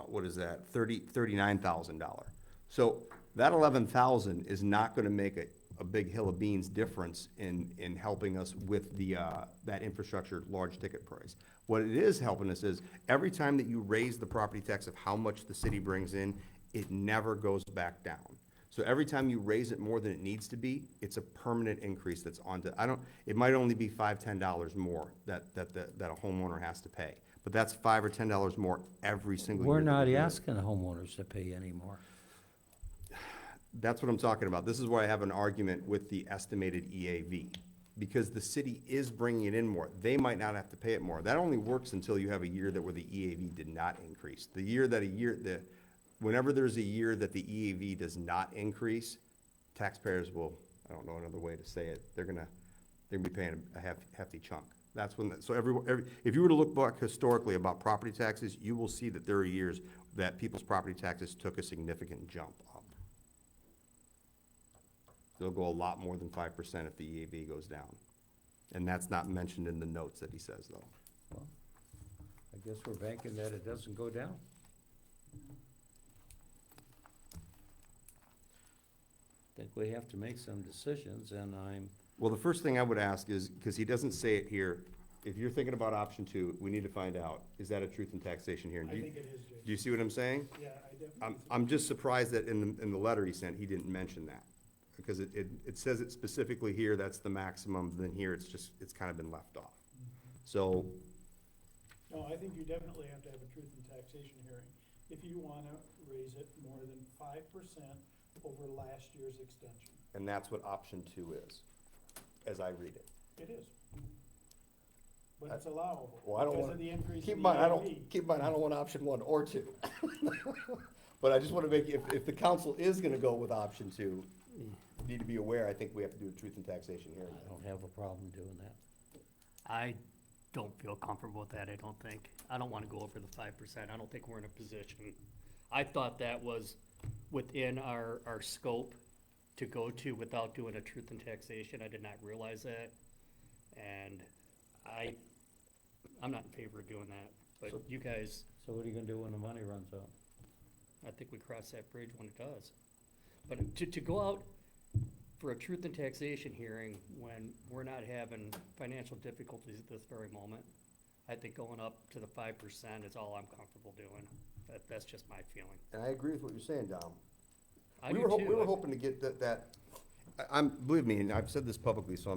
what is that, $39,000. So that $11,000 is not gonna make a big hill of beans difference in helping us with that infrastructure large ticket price. What it is helping us is, every time that you raise the property tax of how much the city brings in, it never goes back down. So every time you raise it more than it needs to be, it's a permanent increase that's it might only be $5, $10 more that a homeowner has to pay. But that's $5 or $10 more every single year. We're that not we do it. asking homeowners to pay anymore. That's what I'm talking about. This is where I have an argument with the estimated EAV, because the city is bringing it in more. They might not have to pay it more. That only works until you have a year where the EAV did not increase. Whenever there's a year that the EAV does not increase, taxpayers will, I don't know another way to say it, they're gonna be paying a hefty chunk. That's when, if you were to look back historically about property taxes, you will see that there are years that people's property taxes took a significant jump up. They'll go a lot more than 5% if the EAV goes down. And that's not mentioned in the notes that he says, though. Well, I guess we're banking that it doesn't go down. I think we have to make some decisions, and Well, the first thing I would ask is, because he doesn't say it here, if you're thinking about option two, we need to find out, is that a truth in taxation hearing? I think it is, Jason. Do you see what I'm saying? Yeah, I definitely. I'm just surprised that in the letter he sent, he didn't mention that. Because it says it specifically here, that's the maximum, then here it's kind of been left off. So, No, I think you definitely have to have a truth in taxation hearing if you wanna raise it more than 5% over last year's extension. and that's what option two is, as I read it. It is. But it's allowable Well, I don't because want, of the increase keep in in the mind, I EAV. don't want option one or two. But I just wanna make, if the council is gonna go with option two, you need to be aware, I think we have to do a truth in taxation hearing. I don't have a problem doing that. I don't feel comfortable with that, I don't think. I don't wanna go over the 5%. I don't think we're in a position. I thought that was within our scope to go to without doing a truth in taxation. I did not realize that. And I'm not in favor of doing that, but you guys, So what are you gonna do when the money runs out? I think we cross that bridge when it does. But to go out for a truth and taxation hearing when we're not having financial difficulties at this very moment, I think going up to the 5% is all I'm comfortable doing. That's just my feeling. And I agree with what you're saying, Dom. I We do were too. hoping to get believe me, and I've said this publicly, so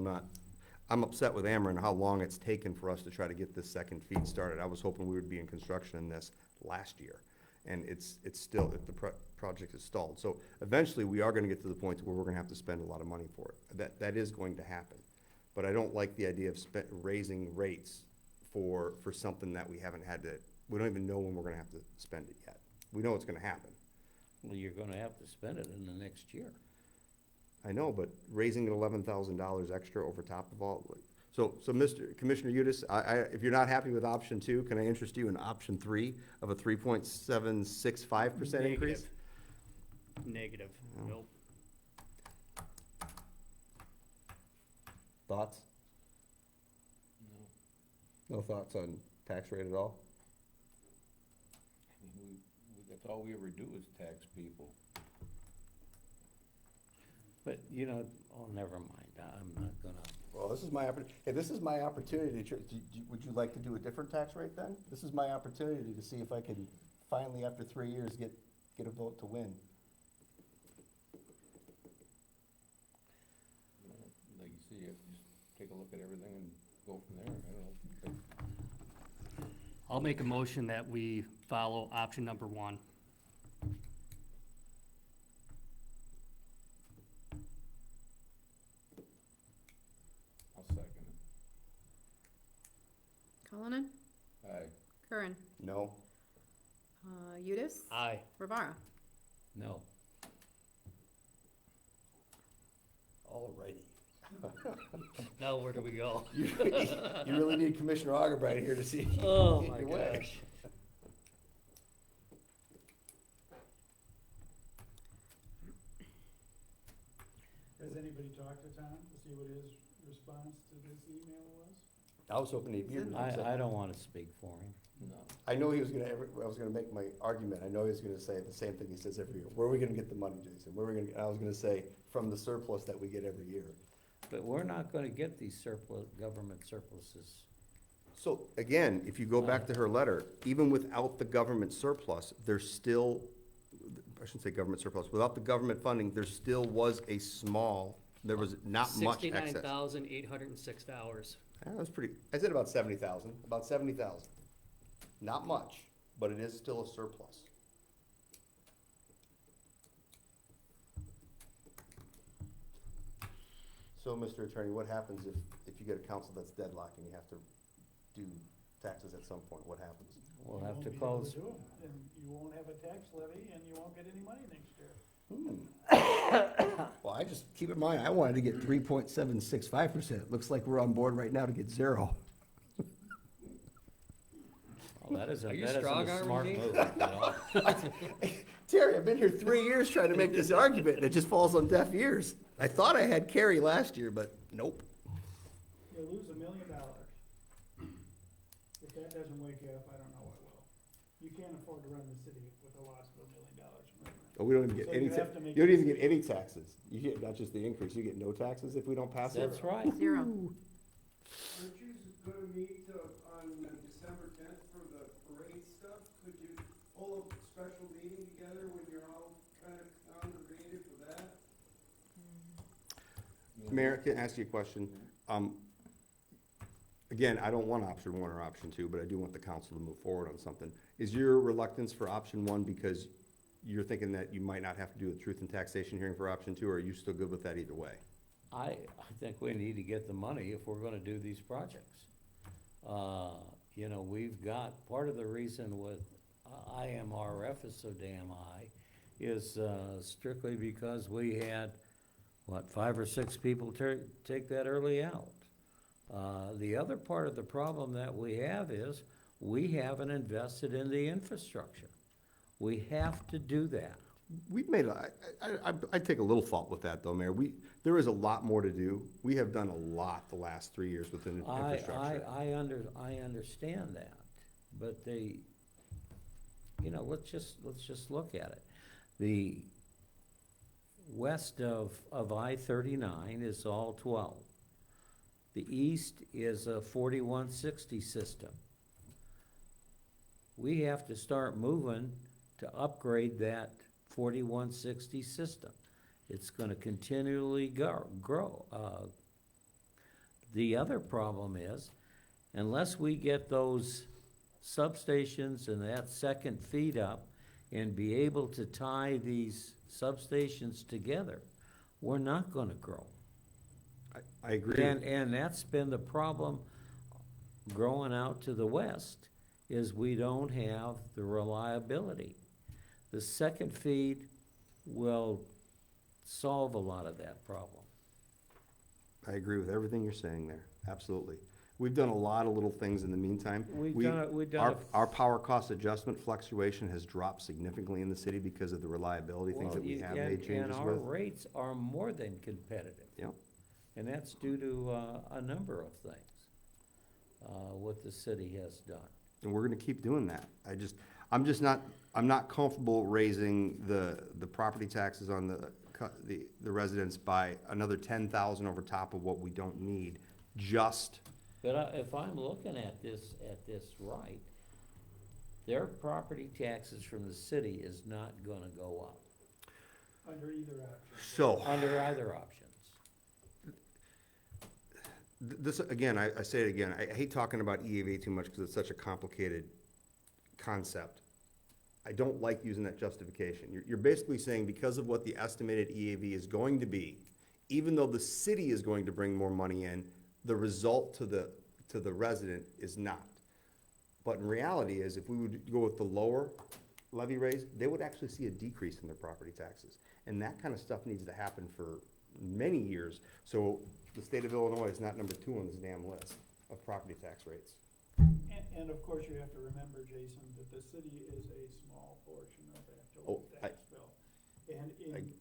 I'm upset with Ameren how long it's taken for us to try to get this second feed started. I was hoping we would be in construction in this last year, and it's still, the project is stalled. So eventually, we are gonna get to the point where we're gonna have to spend a lot of money for it. That is going to happen. But I don't like the idea of raising rates for something that we haven't had to, we don't even know when we're gonna have to spend it yet. We know it's gonna happen. Well, you're gonna have to spend it in the next year. I know, but raising it $11,000 extra over top of all, so Mr. Commissioner Udis, if you're not happy with option 2, can I interest you in option 3 of a 3.765% increase? Negative, Oh. nope. Thoughts? No thoughts on tax rate at all? That's all we ever do is tax people. But, oh, never mind, I'm not gonna, Well, this is my opportunity to, would you like to do a different tax rate then? This is my opportunity to see if I can finally, after 3 years, get a vote to win. Like you see, you have to just take a look at everything and go from there, I don't know. I'll make a motion that we follow option number 1. I'll second Cullinan, it. Aye. Curran, No? Udis, Aye. Rivara. no. Alrighty. Now where do we go? You really need Commissioner Augerbright here to see. Oh, get my your way. gosh. Has anybody talked to Tom to see what his response to this email was? I was hoping he'd be here. I don't wanna speak for him. No. I know he was gonna, I was gonna make my argument, I know he was gonna say the same thing he says every year. Where are we gonna get the money, Jason? Where are we gonna, I was gonna say, from the surplus that we get every year. But we're not gonna get these government surpluses. So, again, if you go back to her letter, even without the government surplus, there's still, I shouldn't say government surplus, without the government funding, there still was a small, there was not much excess. $69,806. That was pretty, I said about 70,000, about 70,000. Not much, but it is still a surplus. So, Mr. Attorney, what happens if you get a council that's deadlocked and you have to do taxes at some point? What happens? We'll You have won't to be able close. do 'em, and you won't have a tax levy, and you won't get any money next year. Well, I just, keep in mind, I wanted to get 3.765%. Looks like we're on board right now to get 0. Well, that isn't, Are you that isn't strong a smart arming me? move at all. Terry, I've been here 3 years trying to make this argument, and it just falls on deaf ears. I thought I had Kerry last year, but nope. You'll lose $1 million. If that doesn't wake you up, I don't know what will. You can't afford to run the city with a loss of $1 million from revenue. Oh, we don't even get So any, you have to make you don't even get any taxes. You get, not just the increase, you get no taxes if we don't pass it? That's right. 0. Aren't you gonna meet on December 10th for the parade stuff? Could you pull a special meeting together when you're all kind of congregated for that? Mayor, can I ask you a question? Again, I don't want option 1 or option 2, but I do want the council to move forward on something. Is your reluctance for option 1 because you're thinking that you might not have to do a truth and taxation hearing for option 2, or are you still good with that either way? I think we need to get the money if we're gonna do these projects. We've got, part of the reason with IMRF is so damn high is strictly because we had, 5 or 6 people take that early out. The other part of the problem that we have is we haven't invested in the infrastructure. We have to do that. We've made, I take a little fault with that though, Mayor. There is a lot more to do. We have done a lot the last 3 years within infrastructure. I understand that, but let's just look at it. The west of I-39 is all 12. The east is a 4160 system. We have to start moving to upgrade that 4160 system. It's gonna continually grow. The other problem is, unless we get those substations and that second feed up and be able to tie these substations together, we're not gonna grow. I agree. And that's been the problem growing out to the west is we don't have the reliability. The second feed will solve a lot of that problem. I agree with everything you're saying there, absolutely. We've done a lot of little things in the meantime. We've done Our power cost adjustment fluctuation has dropped significantly in the city because of the reliability things that we have made changes And our with. rates are more than competitive. Yep. And that's due to a number of things, what the city has done. And we're gonna keep doing that. I'm not comfortable raising the property taxes on the residents by another 10,000 over top of what we don't need, just. But if I'm looking at this right, their property taxes from the city is not gonna go up, Under either option. So, under either options. this, again, I say it again, I hate talking about EAV too much because it's such a complicated concept. I don't like using that justification. You're basically saying because of what the estimated EAV is going to be, even though the city is going to bring more money in, the result to the resident is not. But in reality is, if we would go with the lower levy raise, they would actually see a decrease in their property taxes. And that kind of stuff needs to happen for many years, so the state of Illinois is not number 2 on this damn list of property tax rates. And of course, you have to remember, Jason, that the city is a small portion of that Oh, total tax bill. And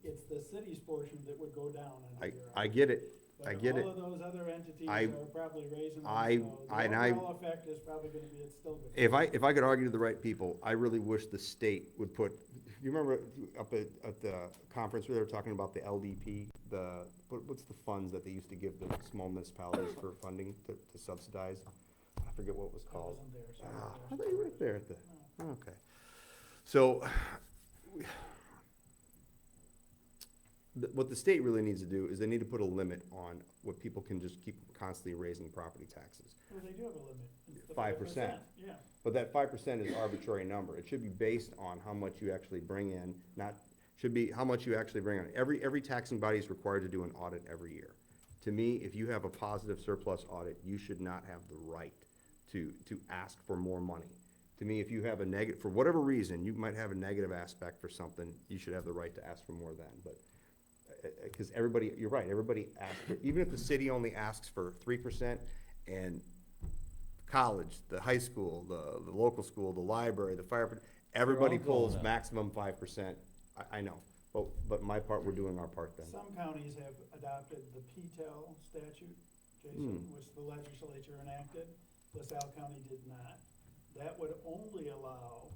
it's the city's portion that would go down under your. I get it, I get it. But all of those other entities I- are probably raising them, I- so the and I- overall effect is probably gonna be, it's still good. If I could argue to the right people, I really wish the state would put, you remember up at the conference where they were talking about the LDP, what's the funds that they used to give the small municipalities for funding to subsidize? I forget what it was I called. wasn't there, sorry. I thought you were right there at the, okay. So, what the state really needs to do is they need to put a limit on what people can just keep constantly raising property taxes. Well, they do have a limit. It's the 5%. Yeah. But that 5% is arbitrary number. It should be based on how much you actually bring in, should be how much you actually bring on. Every taxing body is required to do an audit every year. To me, if you have a positive surplus audit, you should not have the right to ask for more money. To me, if you have a negative, for whatever reason, you might have a negative aspect for something, you should have the right to ask for more then, but, because everybody, you're right, everybody asks, even if the city only asks for 3%, and college, the high school, the local school, the library, the fire, everybody They're all going pulls up. maximum 5%, I know, but my part, we're doing our part then. Some counties have adopted the PTEL statute, Jason, which the legislature enacted. LaSalle County did not. That would only allow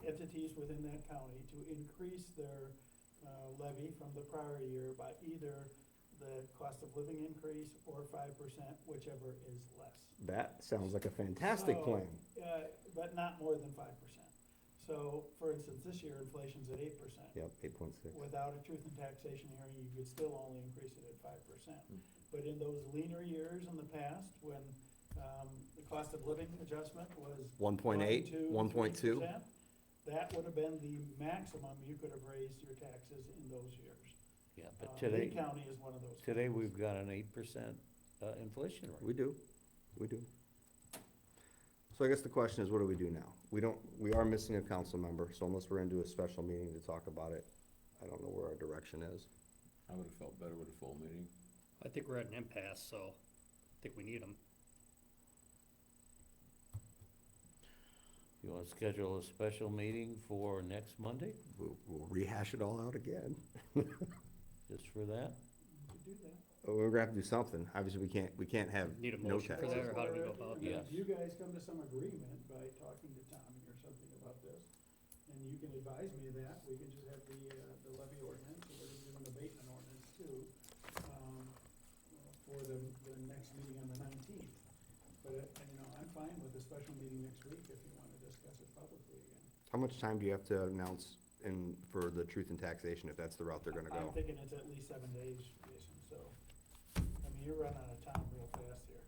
entities within that county to increase their levy from the prior year by either the cost of living increase or 5%, whichever is less. That sounds like a fantastic So, plan. But not more than 5%. So, for instance, this year inflation's at 8%. Yep, 8.6. Without a truth and taxation hearing, you could still only increase it at 5%. But in those leaner years in the past, when the cost of living adjustment was 1.8, 1.2. 3%, that would have been the maximum you could have raised your taxes in those years. Yeah, but today, Lee County is one of those. today counties. we've got an 8% inflation rate. We do. So I guess the question is, what do we do now? We are missing a council member, so unless we're gonna do a special meeting to talk about it, I don't know where our direction is. I would've felt better with a full meeting. I think we're at an impasse, so I think we need them. You wanna schedule a special meeting for next Monday, We'll rehash it all out again. just for that? You could do that. We're gonna have to do something. Obviously, we can't have Need a no motion tax. for that, or how do we go about Or Yes. if you guys come to some agreement by talking to Tommy or something about this, and you can advise me of that, we can just have the levy ordinance, or we can do an abatement ordinance too, for the next meeting on the 19th. But, I'm fine with a special meeting next week if you want to discuss it publicly again. How much time do you have to announce for the truth and taxation, if that's the route they're gonna I'm go? thinking it's at least 7 days, Jason, so, you're running out of time real fast here.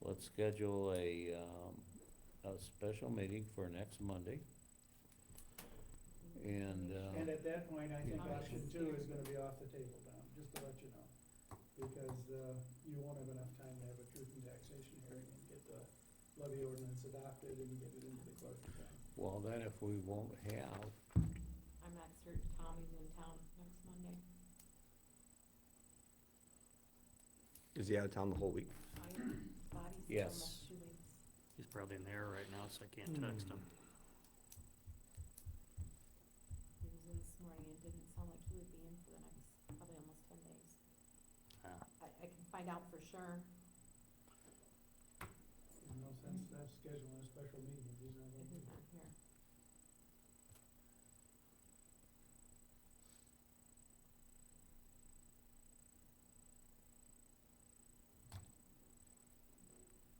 Let's schedule a special meeting for next Monday. And, And at that point, I think option 2 is gonna be off the table, Don, just to let you know. because, you won't have enough time to have a truth and taxation hearing and get the levy ordinance adopted and get it into the clerk again. Well, then if we won't have, I'm not certain Tommy's in town next Monday. Is he out of town the whole week? Thought he's Yes. almost 2 weeks. He's probably in the air right now, so I can't text him. He was in this morning, it didn't sound like he would be in for the next, probably almost 10 days. Ah. I can find out for sure. There's no sense to scheduling a special meeting if he's not If going to he's be not here.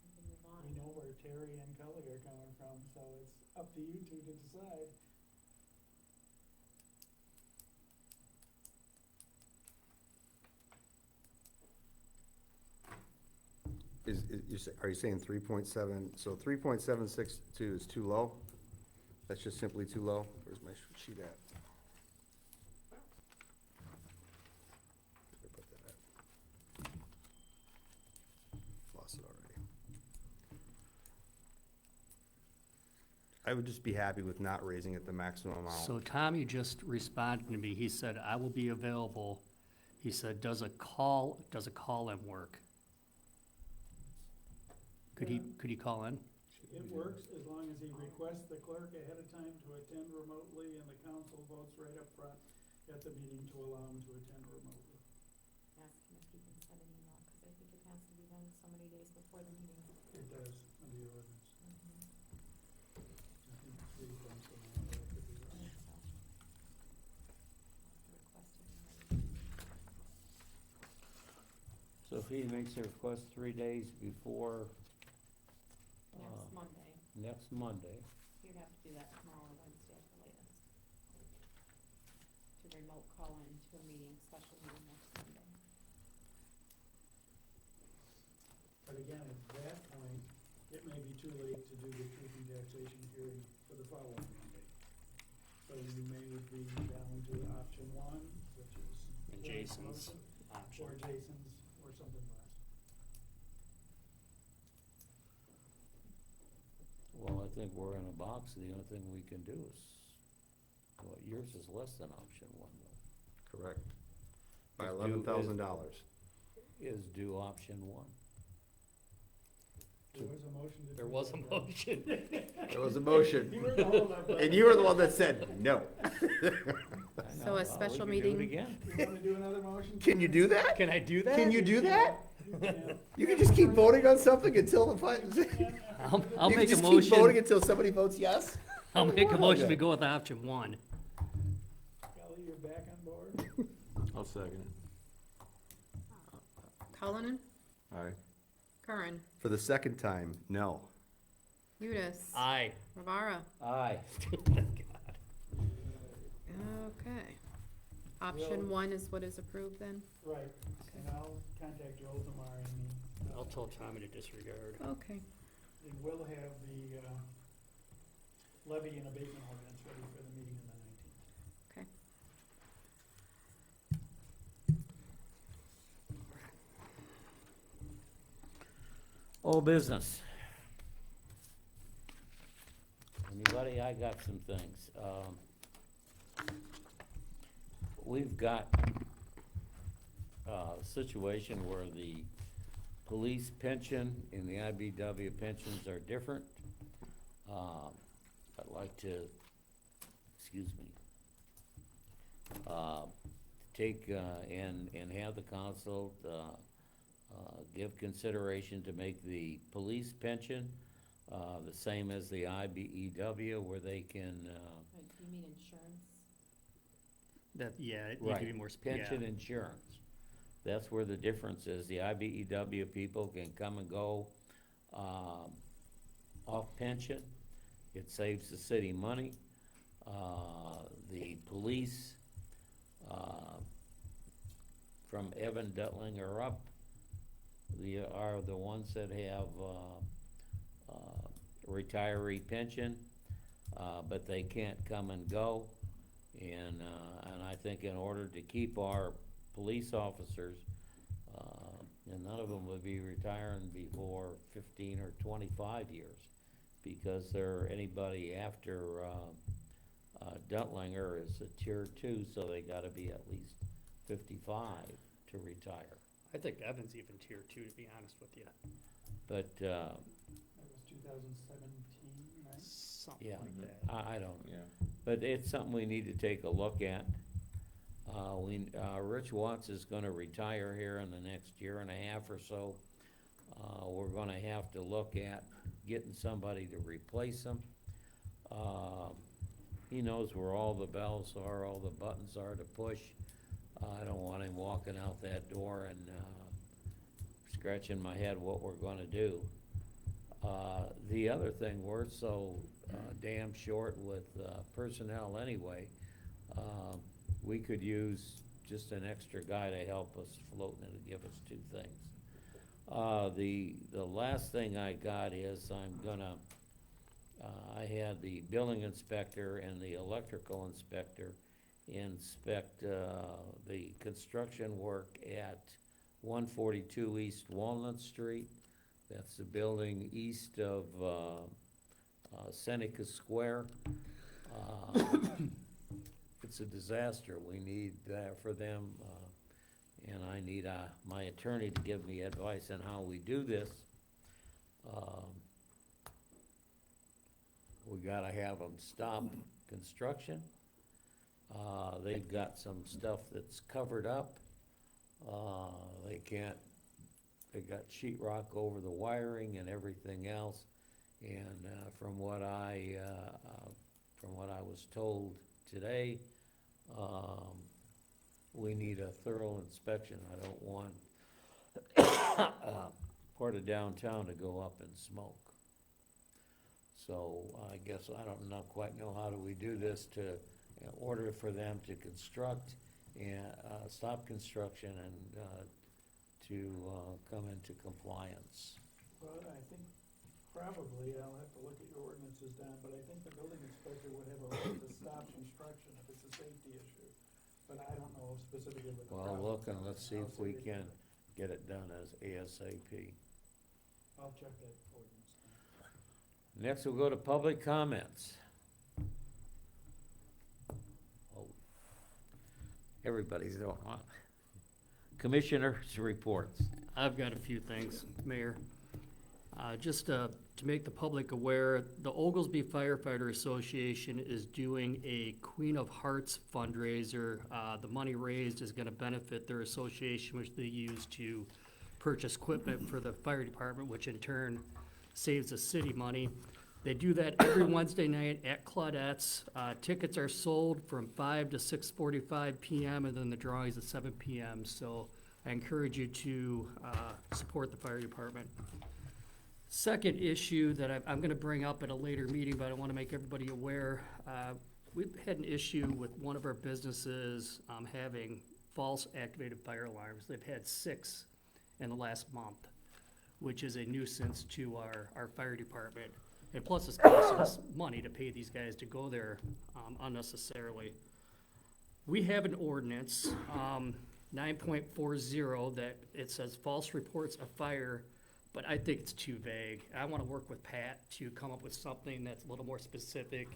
We can move on. We know where Terry and Cully are coming from, so it's up to you two to decide. Are you saying 3.7, so 3.762 is too low? That's just simply too low? Where's my sheet at? Where'd I put that at? Lost it already. I would just be happy with not raising it the maximum amount. So Tommy just responded to me, he said, I will be available. He said, does a call-in work? Could he call in? It works as long as he requests the clerk ahead of time to attend remotely and the council votes right up front at the meeting to allow him to attend remotely. Ask him if he can send an email, because I think it has to be done so many days before the meeting. It does, under the ordinance. Mhm. I think it's 3.7, but I could be wrong. So, I'll have to request it in writing. so if he makes a request 3 days before Next Monday, next Monday, you'd have to do that tomorrow or Wednesday at the latest. To remote call in to a meeting, special meeting next Monday. But again, at that point, it may be too late to do the truth and taxation hearing for the following Monday. So you may be down to option one, which is. And Jason's motion, option. Or Jason's, or something less. well, I think we're in a box, the only thing we can do is, well, yours is less than option one, though. Correct. By Is due- $11,000. Is do option one. There was a motion to. There do was a that, right? motion. There was a motion. You were the holdup, And you were the one that said no. I So know, a well, special we can do it meeting- again. You wanna do another motion? Can you do that? Can I do that? Can you do that? You can. You can just keep voting on something until the final. I'll You make a can just keep voting motion, until somebody votes yes? I'll make a motion to Okay. go with option one. Kelly, you're back on board? I'll second it. Cullinan, Aye. Curran, For the second time, no. Udis. Aye. Rivara. Aye. Okay. Option one is what is approved then? Right, and I'll contact Joel tomorrow, and I'll tell Tommy to disregard. Okay. and we'll have the, levy and abatement ordinance ready for the meeting on the 19th. Okay. Old business. Anybody? I got some things. We've got a situation where the police pension and the IBW pensions are different. I'd like to, excuse me, take and have the council give consideration to make the police pension the same as the IBEW, where they can, You mean insurance? That, yeah, it need to right, be more, pension insurance. That's where the difference is. The IBEW people can come and go off pension. It saves the city money. The police, from Evan Dutlinger up, are the ones that have retiree pension, but they can't come and go. And I think in order to keep our police officers And none of them would be retiring before 15 or 25 years, because they're, anybody after Duntlinger is a tier 2, so they gotta be at least 55 to retire. I think Evan's even tier 2, to be honest with you. But, That was 2017, right? Something yeah, like that. I don't, Yeah. but it's something we need to take a look at. Rich Watts is gonna retire here in the next year and a half or so. We're gonna have to look at getting somebody to replace him. He knows where all the bells are, all the buttons are to push. I don't want him walking out that door and, scratching my head what we're gonna do. The other thing, we're so, damn short with, personnel anyway. We could use just an extra guy to help us float and give us 2 things. The last thing I got is I'm gonna, I had the building inspector and the electrical inspector inspect, the construction work at 142 East Walnut Street. That's the building east of, Seneca Square. It's a disaster. We need that for them, and I need, my attorney to give me advice on how we do this. We gotta have them stop construction. They've got some stuff that's covered up. They can't, they got sheetrock over the wiring and everything else. And, from what I was told today, we need a thorough inspection. I don't want part of downtown to go up in smoke. So I guess I don't quite know how do we do this to, in order for them to construct and, stop construction and, to, come into compliance. Well, I think probably, I'll have to look at your ordinances, Don, but I think the building inspector would have a right to stop construction if it's a safety issue. But I don't know specifically what the Well, problem look, and is. let's see if we can get it done as ASAP. I'll check that ordinance. Next, we'll go to public comments. Oh, everybody's doing one. Commissioners' reports. I've got a few things, Mayor. Just to make the public aware, the Oglesby Firefighter Association is doing a Queen of Hearts fundraiser. The money raised is gonna benefit their association, which they use to purchase equipment for the fire department, which in turn saves the city money. They do that every Wednesday night at Claudette's. Tickets are sold from 5 to 6:45 PM, and then the drawing is at 7 PM. So I encourage you to support the fire department. Second issue that I'm gonna bring up at a later meeting, but I wanna make everybody aware, we've had an issue with one of our businesses having false activated fire alarms. They've had 6 in the last month, which is a nuisance to our fire department. And plus, it's costing us money to pay these guys to go there unnecessarily. We have an ordinance, 9.40, that it says false reports of fire, but I think it's too vague. I want to work with Pat to come up with something that's a little more specific.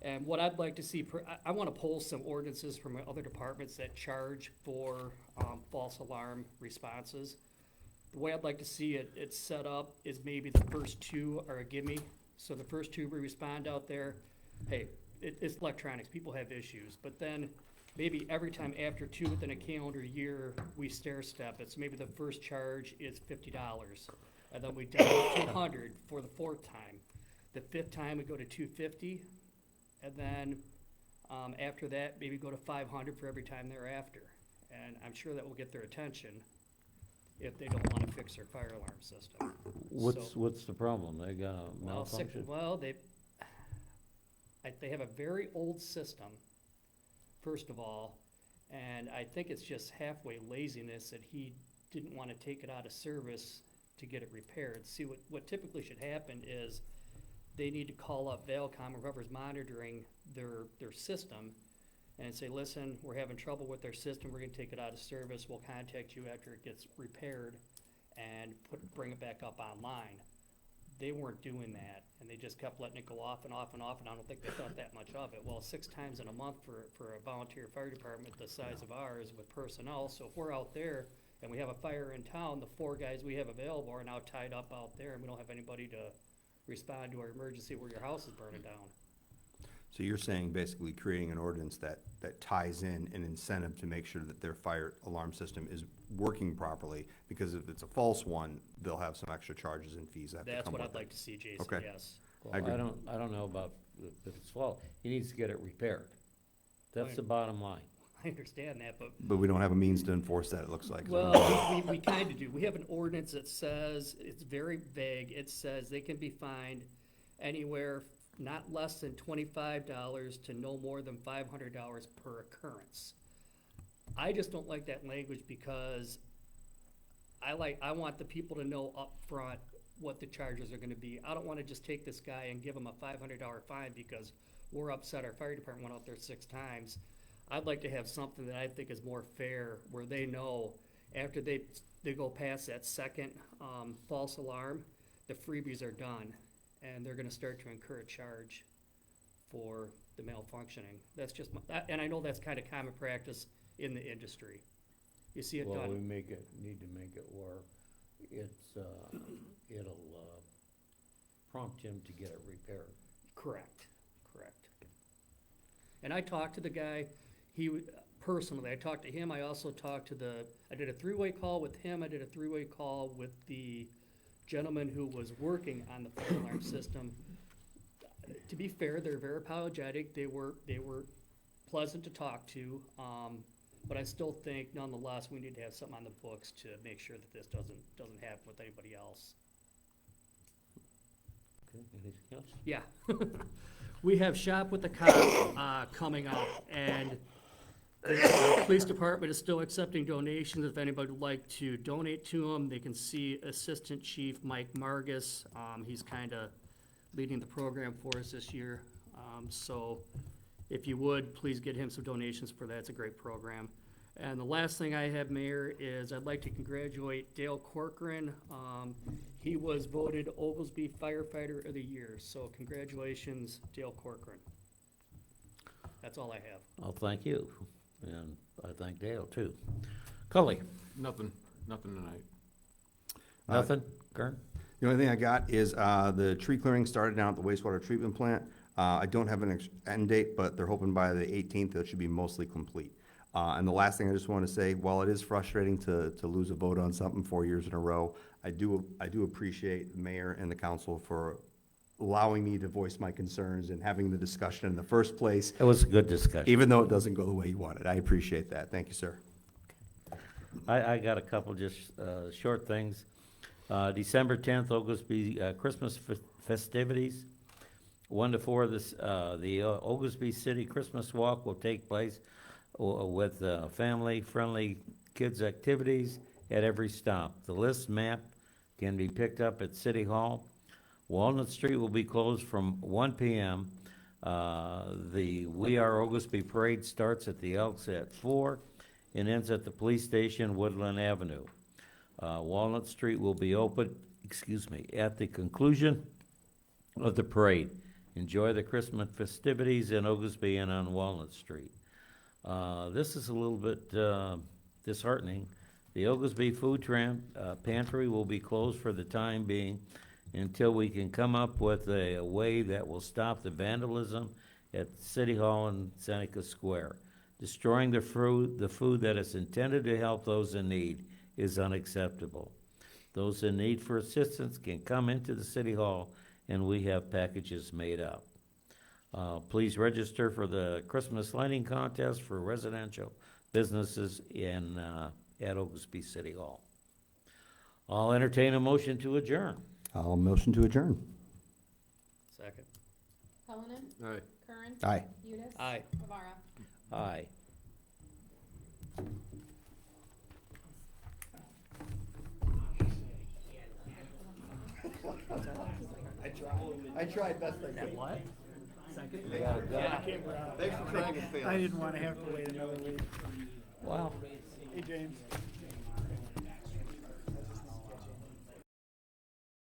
And what I'd like to see, I want to pull some ordinances from other departments that charge for false alarm responses. The way I'd like to see it set up is maybe the first 2 are a gimme. So the first 2 we respond out there, hey, it's electronics, people have issues. But then maybe every time after 2 within a calendar year, we stair step it. So maybe the first charge is $50. And then we down to $200 for the 4th time. The 5th time we go to $250. And then after that, maybe go to $500 for every time thereafter. And I'm sure that will get their attention if they don't want to fix their fire alarm system. What's the problem? They got a malfunction? Well, they have a very old system, first of all, and I think it's just halfway laziness that he didn't want to take it out of service to get it repaired. See, what typically should happen is they need to call up Valcom or whoever's monitoring their system and say, listen, we're having trouble with our system, we're gonna take it out of service, we'll contact you after it gets repaired and bring it back up online. They weren't doing that, and they just kept letting it go off and off and off, and I don't think they thought that much of it. Well, 6 times in a month for a volunteer fire department the size of ours with personnel, so if we're out there and we have a fire in town, the 4 guys we have available are now tied up out there, and we don't have anybody to respond to our emergency where your house is burning down. So you're saying basically creating an ordinance that ties in an incentive to make sure that their fire alarm system is working properly, because if it's a false one, they'll have some extra charges and fees that have to That's come what with I'd like it. to see, Jason, Okay. yes. Well, I agree. I don't know about if it's fault. He needs to get it repaired. That's the bottom line. I understand that, but But we don't have a means to enforce that, it looks like. well, we kind of do. We have an ordinance that says, it's very vague, it says they can be fined anywhere not less than $25 to no more than $500 per occurrence. I just don't like that language because I want the people to know up front what the charges are gonna be. I don't wanna just take this guy and give him a $500 fine because we're upset our fire department went out there 6 times. I'd like to have something that I think is more fair, where they know after they go past that second false alarm, the freebies are done, and they're gonna start to incur a charge for the malfunctioning. That's just, and I know that's kind of common practice in the industry. You see it Well, we done, need to make it where it'll prompt him to get it repaired. correct. And I talked to the guy, personally, I talked to him, I also talked to I did a 3-way call with him, I did a 3-way call with the gentleman who was working on the fire alarm system. To be fair, they're very apologetic, they were pleasant to talk to, but I still think nonetheless, we need to have something on the books to make sure that this doesn't happen with anybody else. Okay, anything else? Yeah. We have Shop with the Cop coming up, and the police department is still accepting donations. If anybody would like to donate to them, they can see Assistant Chief Mike Margus. He's kind of leading the program for us this year. So if you would, please get him some donations for that. It's a great program. And the last thing I have, Mayor, is I'd like to congratulate Dale Corcoran. He was voted Oglesby Firefighter of the Year, so congratulations, Dale Corcoran. That's all I have. Well, thank you, and I thank Dale too. Cully, Nothing tonight. nothing? Kern? The only thing I got is the tree clearing started down at the wastewater treatment plant. I don't have an end date, but they're hoping by the 18th it should be mostly complete. And the last thing I just want to say, while it is frustrating to lose a vote on something 4 years in a row, I do appreciate the mayor and the council for allowing me to voice my concerns and having the discussion in the first place, It was a good discussion. even though it doesn't go the way you wanted. I appreciate that. Thank you, sir. I got a couple just short things. December 10th, Oglesby Christmas festivities. 1 to 4, the Oglesby City Christmas Walk will take place with family-friendly kids' activities at every stop. The list map can be picked up at City Hall. Walnut Street will be closed from 1 p.m. The We Are Oglesby Parade starts at the Elks at 4 and ends at the police station, Woodland Avenue. Walnut Street will be open, at the conclusion of the parade. Enjoy the Christmas festivities in Oglesby and on Walnut Street. This is a little bit disheartening. The Oglesby Food Pantry will be closed for the time being until we can come up with a way that will stop the vandalism at City Hall and Seneca Square. Destroying the food that is intended to help those in need is unacceptable. Those in need for assistance can come into the City Hall and we have packages made up. Please register for the Christmas lighting contest for residential businesses at Oglesby City Hall. I'll entertain a motion to adjourn. I'll motion to adjourn. Second. Cullinan? Aye. Kern? Aye. Udis? Aye. Rivara? Aye. I tried best I could. That what? You got it done. Thanks for trying and failing. I didn't wanna have to wait another week. Wow. Hey, James.